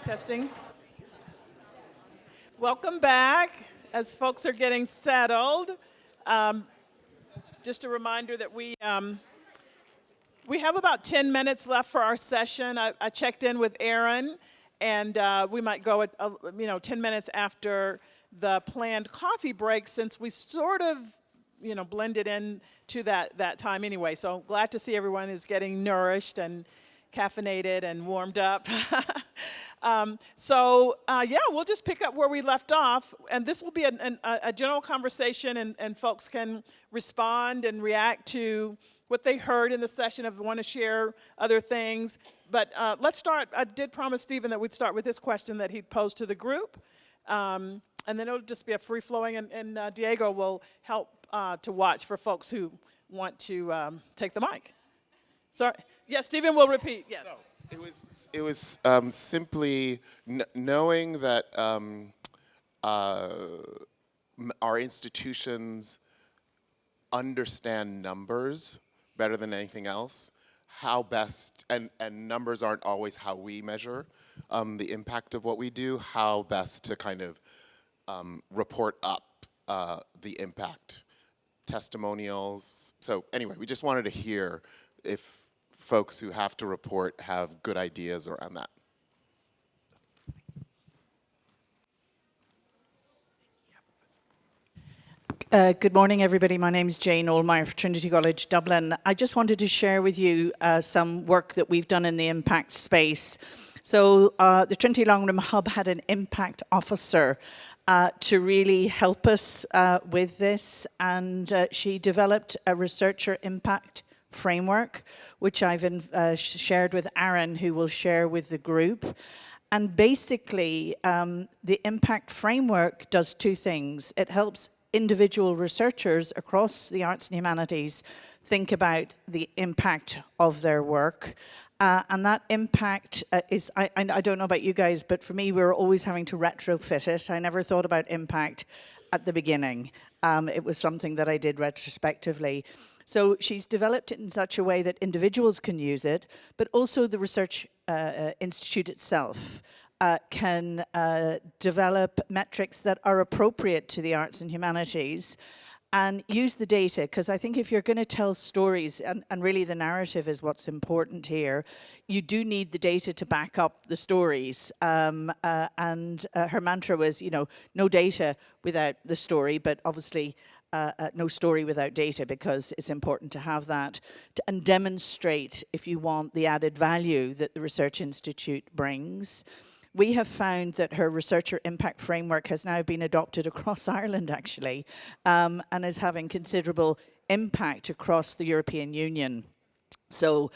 Testing. Welcome back. As folks are getting settled, just a reminder that we have about 10 minutes left for our session. I checked in with Aaron, and we might go at 10 minutes after the planned coffee break, since we sort of blended in to that time anyway. So glad to see everyone is getting nourished and caffeinated and warmed up. Yeah, we'll just pick up where we left off, and this will be a general conversation, and folks can respond and react to what they heard in the session if they want to share other things. But let's start. I did promise Stephen that we'd start with this question that he posed to the group, and then it'll just be a free-flowing, and Diego will help to watch for folks who want to take the mic. Sorry. Yes, Stephen will repeat, yes. So it was simply knowing that our institutions understand numbers better than anything else, how best, and numbers aren't always how we measure the impact of what we do, how best to kind of report up the impact, testimonials. So anyway, we just wanted to hear if folks who have to report have good ideas around that. Good morning, everybody. My name is Jane Olmeyer from Trinity College Dublin. I just wanted to share with you some work that we've done in the impact space. So the Trinity Long Room Hub had an impact officer to really help us with this, and she developed a researcher impact framework, which I've shared with Aaron, who will share with the group. And basically, the impact framework does two things. It helps individual researchers across the arts and humanities think about the impact of their work. And that impact is, I don't know about you guys, but for me, we were always having to retrofit it. I never thought about impact at the beginning. It was something that I did retrospectively. So she's developed it in such a way that individuals can use it, but also the research institute itself can develop metrics that are appropriate to the arts and humanities and use the data, because I think if you're going to tell stories, and really the narrative is what's important here, you do need the data to back up the stories. And her mantra was, no data without the story, but obviously no story without data, because it's important to have that and demonstrate, if you want, the added value that the Research Institute brings. We have found that her researcher impact framework has now been adopted across Ireland, actually, and is having considerable impact across the European Union. So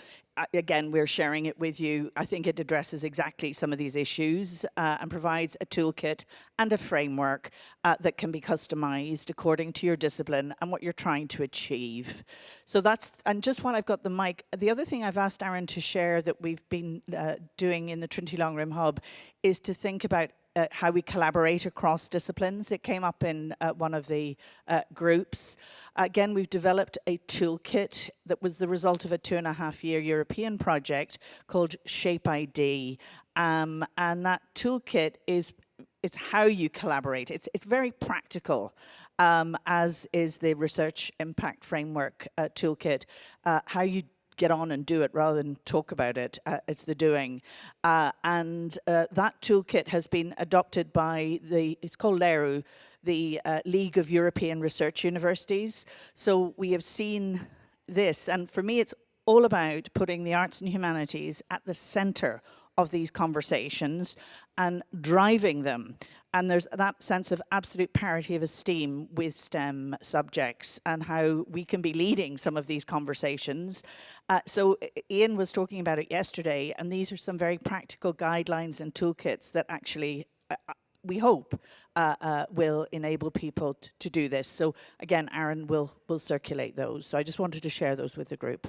again, we're sharing it with you. I think it addresses exactly some of these issues and provides a toolkit and a framework that can be customized according to your discipline and what you're trying to achieve. So that's, and just while I've got the mic, the other thing I've asked Aaron to share that we've been doing in the Trinity Long Room Hub is to think about how we collaborate across disciplines. It came up in one of the groups. Again, we've developed a toolkit that was the result of a 2.5-year European project called Shape ID. And that toolkit it's how you collaborate. It's very practical, as is the Research Impact Framework toolkit, how you get on and do it rather than talk about it. It's the doing. And that toolkit has been adopted by it's called LERU, the League of European Research Universities. So we have seen this, and for me it's all about putting the arts and humanities at the center of these conversations and driving them. And there's that sense of absolute parity of esteem with STEM subjects and how we can be leading some of these conversations. So Ian was talking about it yesterday, and these are some very practical guidelines and toolkits that actually we hope will enable people to do this. So again, Aaron will circulate those. So I just wanted to share those with the group.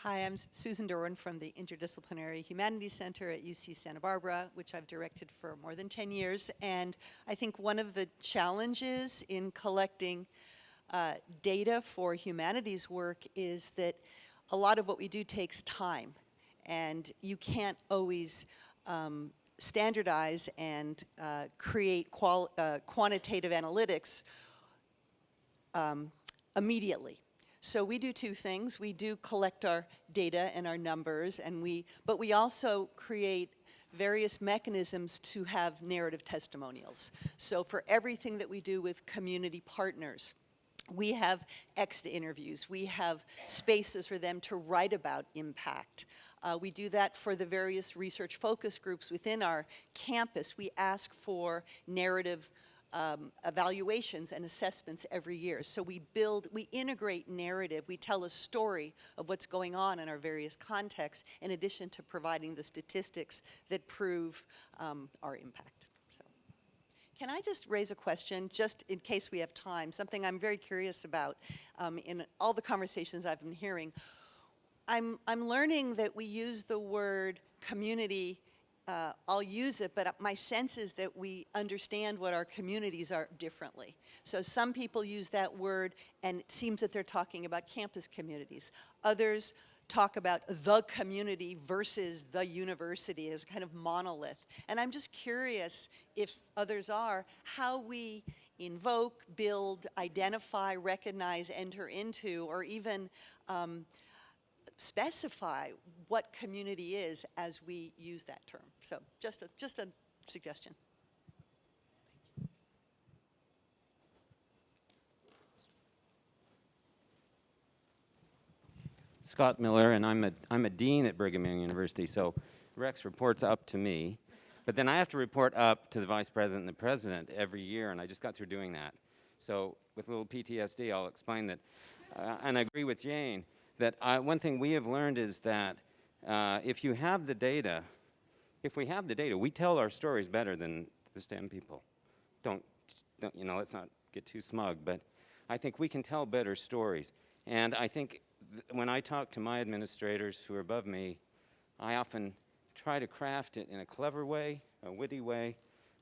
Hi, I'm Susan Derwin from the Interdisciplinary Humanities Center at UC Santa Barbara, which I've directed for more than 10 years. And I think one of the challenges in collecting data for humanities work is that a lot of what we do takes time, and you can't always standardize and create quantitative analytics immediately. So we do two things. We do collect our data and our numbers, but we also create various mechanisms to have narrative testimonials. So for everything that we do with community partners, we have exit interviews. We have spaces for them to write about impact. We do that for the various research focus groups within our campus. We ask for narrative evaluations and assessments every year. So we integrate narrative. We tell a story of what's going on in our various contexts, in addition to providing the statistics that prove our impact. So, can I just raise a question, just in case we have time, something I'm very curious about in all the conversations I've been hearing. I'm learning that we use the word community. I'll use it, but my sense is that we understand what our communities are differently. So some people use that word, and it seems that they're talking about campus communities. Others talk about the community versus the university as kind of monolith. And I'm just curious, if others are, how we invoke, build, identify, recognize, enter into, or even specify what community is as we use that term. So just a suggestion. Scott Miller, and I'm a dean at Brigham Young University, so Rex reports up to me, but then I have to report up to the vice president and the president every year, and I just got through doing that. So with a little PTSD, I'll explain that, and I agree with Jane, that one thing we have learned is that if you have the data, if we have the data, we tell our stories better than the STEM people. Don't let's not get too smug, but I think we can tell better stories. And I think when I talk to my administrators who are above me, I often try to craft it in a clever way, a witty way.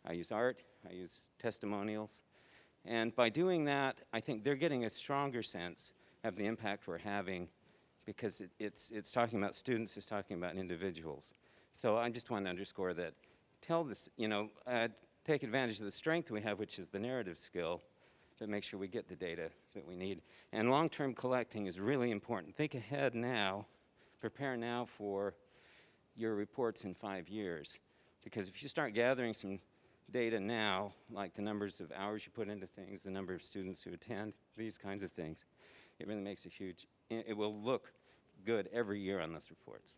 I use art, I use testimonials. And by doing that, I think they're getting a stronger sense of the impact we're having, because it's talking about students, it's talking about individuals. So I just want to underscore that, take advantage of the strength we have, which is the narrative skill, to make sure we get the data that we need. And long-term collecting is really important. Think ahead now, prepare now for your reports in 5 years. Because if you start gathering some data now, like the numbers of hours you put into things, the number of students who attend, these kinds of things, it really makes a huge, it will look good every year on those reports.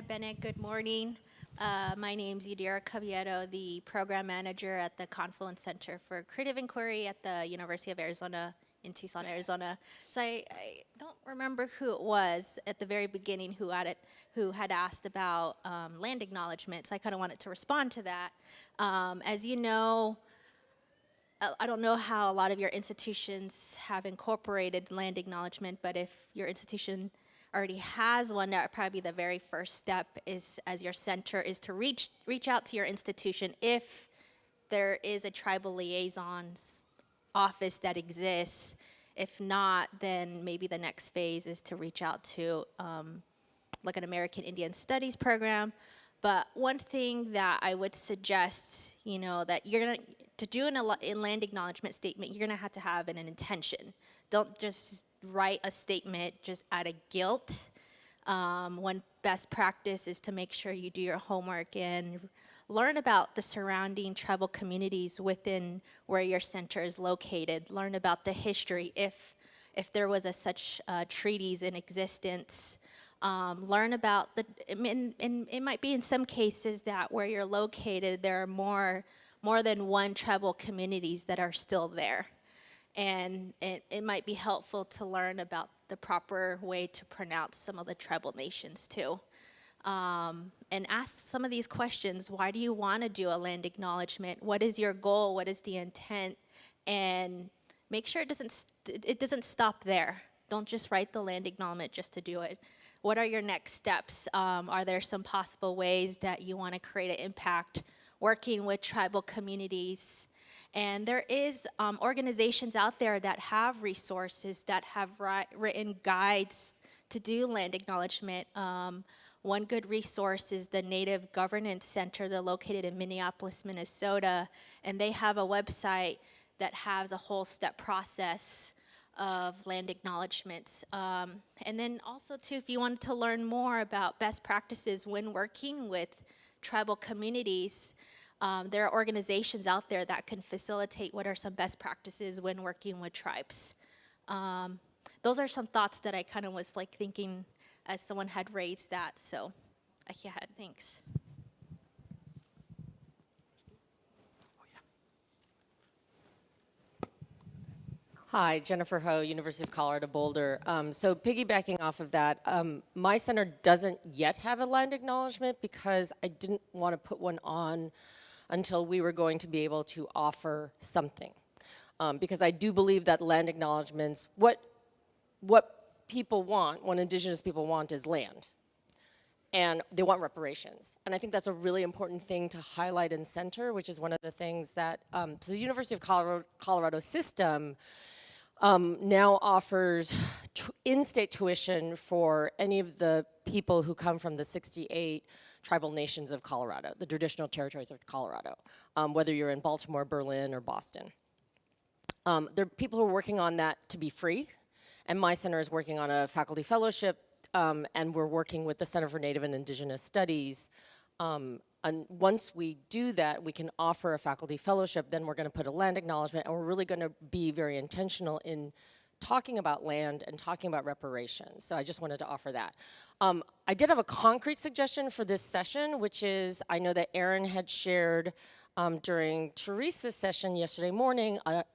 Bennett, good morning. My name's Yadira Caballero, the program manager at the Confluence Center for Creative Inquiry at the University of Arizona in Tucson, Arizona. So I don't remember who it was at the very beginning who had asked about land acknowledgement. So I kind of wanted to respond to that. As you know, I don't know how a lot of your institutions have incorporated land acknowledgement, but if your institution already has one, that would probably be the very first step is, as your center, is to reach out to your institution if there is a tribal liaison's office that exists. If not, then maybe the next phase is to reach out to like an American Indian Studies program. But one thing that I would suggest, that you're gonna, to do a land acknowledgement statement, you're gonna have to have an intention. Don't just write a statement just out of guilt. One best practice is to make sure you do your homework and learn about the surrounding tribal communities within where your center is located. Learn about the history, if there was such treaties in existence. Learn about and it might be in some cases that where you're located, there are more than one tribal communities that are still there. And it might be helpful to learn about the proper way to pronounce some of the tribal nations too. And ask some of these questions. Why do you want to do a land acknowledgement? What is your goal? What is the intent? And make sure it doesn't stop there. Don't just write the land acknowledgement just to do it. What are your next steps? Are there some possible ways that you want to create an impact working with tribal communities. And there is organizations out there that have resources, that have written guides to do land acknowledgement. One good resource is the Native Governance Center. They're located in Minneapolis, Minnesota, and they have a website that has a whole step process of land acknowledgements. And then also too, if you wanted to learn more about best practices when working with tribal communities, there are organizations out there that can facilitate what are some best practices when working with tribes. Those are some thoughts that I kind of was like thinking as someone had raised that, so yeah, thanks. Hi, Jennifer Ho, University of Colorado, Boulder. So piggybacking off of that, my center doesn't yet have a land acknowledgement because I didn't want to put one on until we were going to be able to offer something. Because I do believe that land acknowledgements, what people want, what Indigenous people want is land. And they want reparations. And I think that's a really important thing to highlight and center, which is one of the things that, so the University of Colorado system now offers in-state tuition for any of the people who come from the 68 tribal nations of Colorado, the traditional territories of Colorado, whether you're in Baltimore, Berlin, or Boston. There are people who are working on that to be free, and my center is working on a faculty fellowship, and we're working with the Center for Native and Indigenous Studies. And once we do that, we can offer a faculty fellowship, then we're gonna put a land acknowledgement, and we're really gonna be very intentional in talking about land and talking about reparations. So I just wanted to offer that. I did have a concrete suggestion for this session, which is, I know that Aaron had shared during Teresa's session yesterday morning, a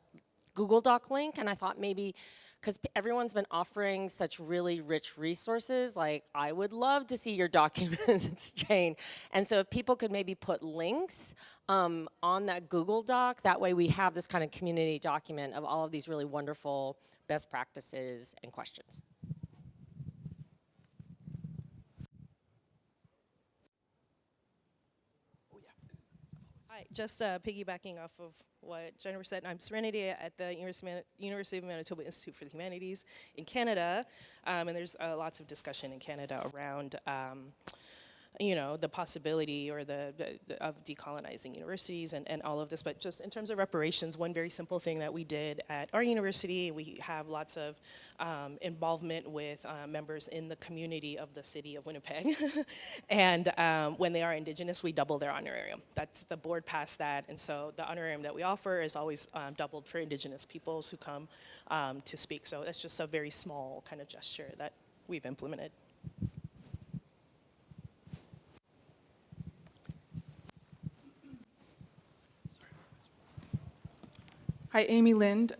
Google Doc link, and I thought maybe, because everyone's been offering such really rich resources, like I would love to see your documents, Jane. And so if people could maybe put links on that Google Doc, that way we have this kind of community document of all of these really wonderful best practices and questions. Hi, just piggybacking off of what Jennifer said, I'm Serenity at the University of Manitoba Institute for the Humanities in Canada, and there's lots of discussion in Canada around you know, the possibility or of decolonizing universities and all of this. But just in terms of reparations, one very simple thing that we did at our university, we have lots of involvement with members in the community of the city of Winnipeg. And when they are Indigenous, we double their honorarium. That's, the board passed that, and so the honorarium that we offer is always doubled for Indigenous peoples who come to speak. So that's just a very small kind of gesture that we've implemented. Hi, Amy Lind,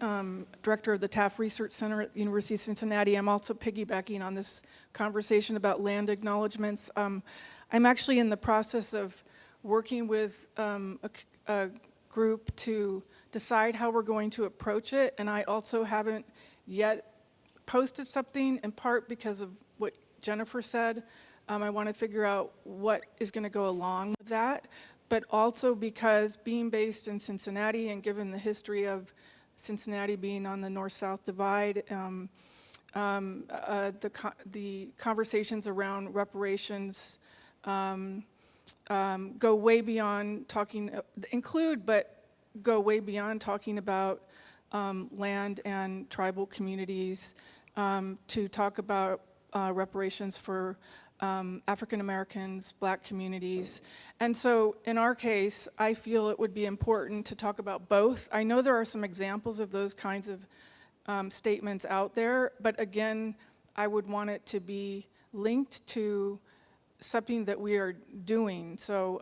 Director of the Taft Research Center at the University of Cincinnati. I'm also piggybacking on this conversation about land acknowledgements. I'm actually in the process of working with a group to decide how we're going to approach it, and I also haven't yet posted something, in part because of what Jennifer said. I want to figure out what is going to go along with that, but also because being based in Cincinnati and given the history of Cincinnati being on the north-south divide, the conversations around reparations go way beyond talking, go way beyond talking about land and tribal communities, to talk about reparations for African Americans, Black communities. And so in our case, I feel it would be important to talk about both. I know there are some examples of those kinds of statements out there, but again, I would want it to be linked to something that we are doing. So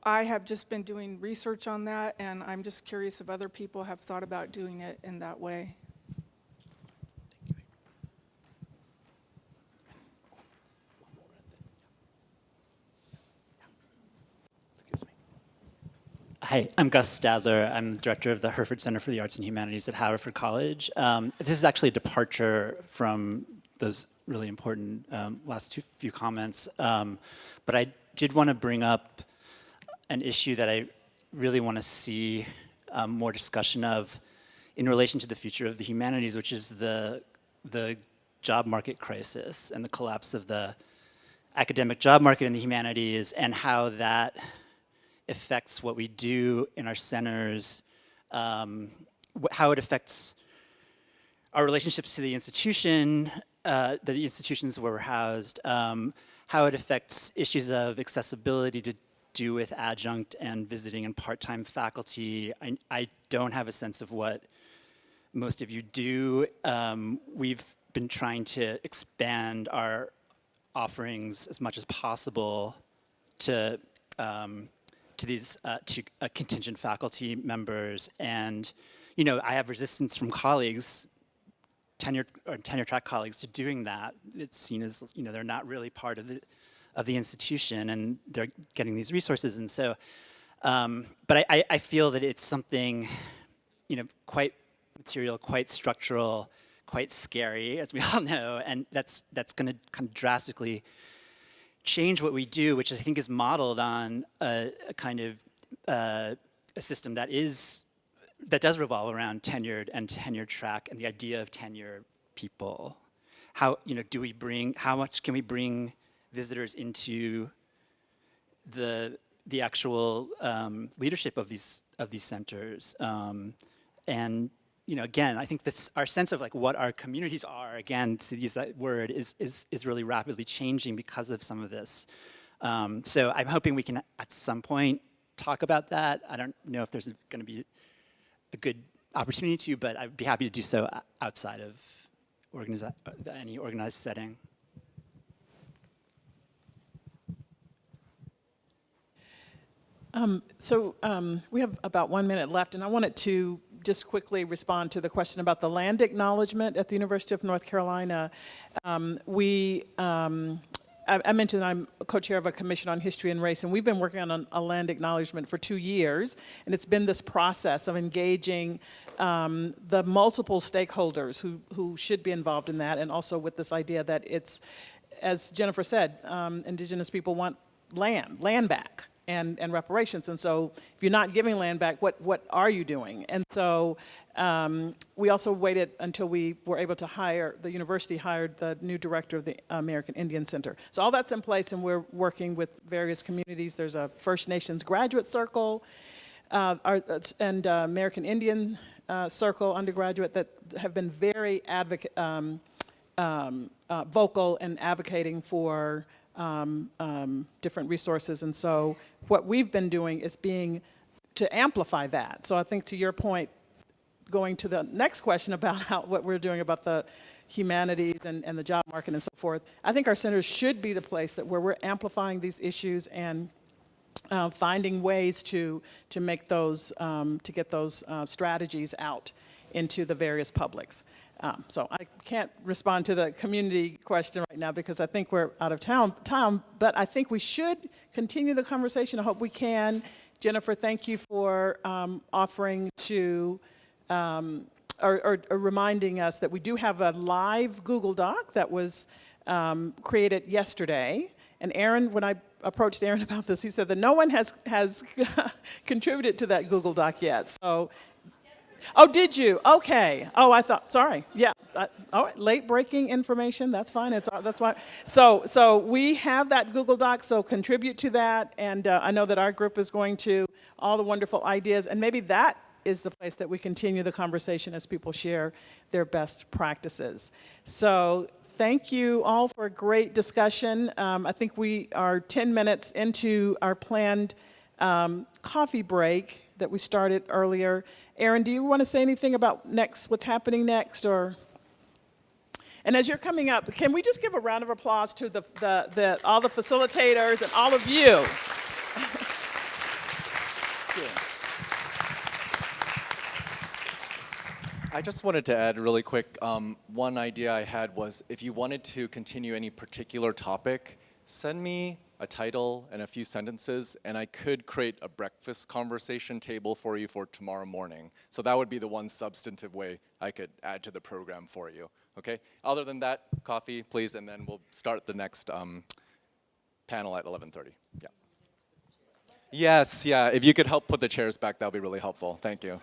I have just been doing research on that, and I'm just curious if other people have thought about doing it in that way. Hi, I'm Gus Stadler. I'm the director of the Hereford Center for the Arts and Humanities at Haverford College. This is actually a departure from those really important last few comments, but I did want to bring up an issue that I really want to see more discussion of in relation to the future of the humanities, which is the job market crisis and the collapse of the academic job market in the humanities, and how that affects what we do in our centers, how it affects our relationships to the institution, the institutions where we're housed, how it affects issues of accessibility to do with adjunct and visiting and part-time faculty. I don't have a sense of what most of you do. We've been trying to expand our offerings as much as possible to these contingent faculty members, and I have resistance from colleagues, tenure track colleagues, to doing that. It's seen as they're not really part of the institution, and they're getting these resources, and so. But I feel that it's something, quite material, quite structural, quite scary, as we all know, and that's going to kind of drastically change what we do, which I think is modeled on a kind of a system that does revolve around tenured and tenure track and the idea of tenure people. How how much can we bring visitors into the actual leadership of these centers? And again, I think our sense of what our communities are, again, to use that word, is really rapidly changing because of some of this. So I'm hoping we can at some point talk about that. I don't know if there's going to be a good opportunity to, but I'd be happy to do so outside of any organized setting. We have about 1 minute left, and I wanted to just quickly respond to the question about the land acknowledgement at the University of North Carolina. I mentioned I'm co-chair of a commission on history and race, and we've been working on a land acknowledgement for 2 years, and it's been this process of engaging the multiple stakeholders who should be involved in that, and also with this idea that it's, as Jennifer said, Indigenous people want land back. And reparations, and so if you're not giving land back, what are you doing? And so we also waited until we were able to the university hired the new director of the American Indian Center. So all that's in place, and we're working with various communities. There's a First Nations graduate circle, and American Indian circle undergraduate that have been very vocal and advocating for different resources. And so what we've been doing is to amplify that. So I think, to your point, going to the next question about what we're doing about the humanities and the job market and so forth, I think our centers should be the place where we're amplifying these issues and finding ways to make those, to get those strategies out into the various publics. So I can't respond to the community question right now because I think we're out of time, but I think we should continue the conversation. I hope we can. Jennifer, thank you for offering to, or reminding us that we do have a live Google Doc that was created yesterday. And Aaron, when I approached Aaron about this, he said that no one has contributed to that Google Doc yet. So. Oh, did you? Okay. Oh, I thought, sorry. Yeah. All right. Late breaking information. That's fine. That's why. So we have that Google Doc, so contribute to that. And I know that our group is going to all the wonderful ideas. And maybe that is the place that we continue the conversation as people share their best practices. So thank you all for a great discussion. I think we are 10 minutes into our planned coffee break that we started earlier. Aaron, do you want to say anything about what's happening next, or? And as you're coming up, can we just give a round of applause to all the facilitators and all of you? I just wanted to add really quick, one idea I had was if you wanted to continue any particular topic, send me a title and a few sentences, and I could create a breakfast conversation table for you for tomorrow morning. So that would be the one substantive way I could add to the program for you, okay? Other than that, coffee, please, and then we'll start the next panel at 11:30. Yeah. Yes, yeah. If you could help put the chairs back, that would be really helpful. Thank you.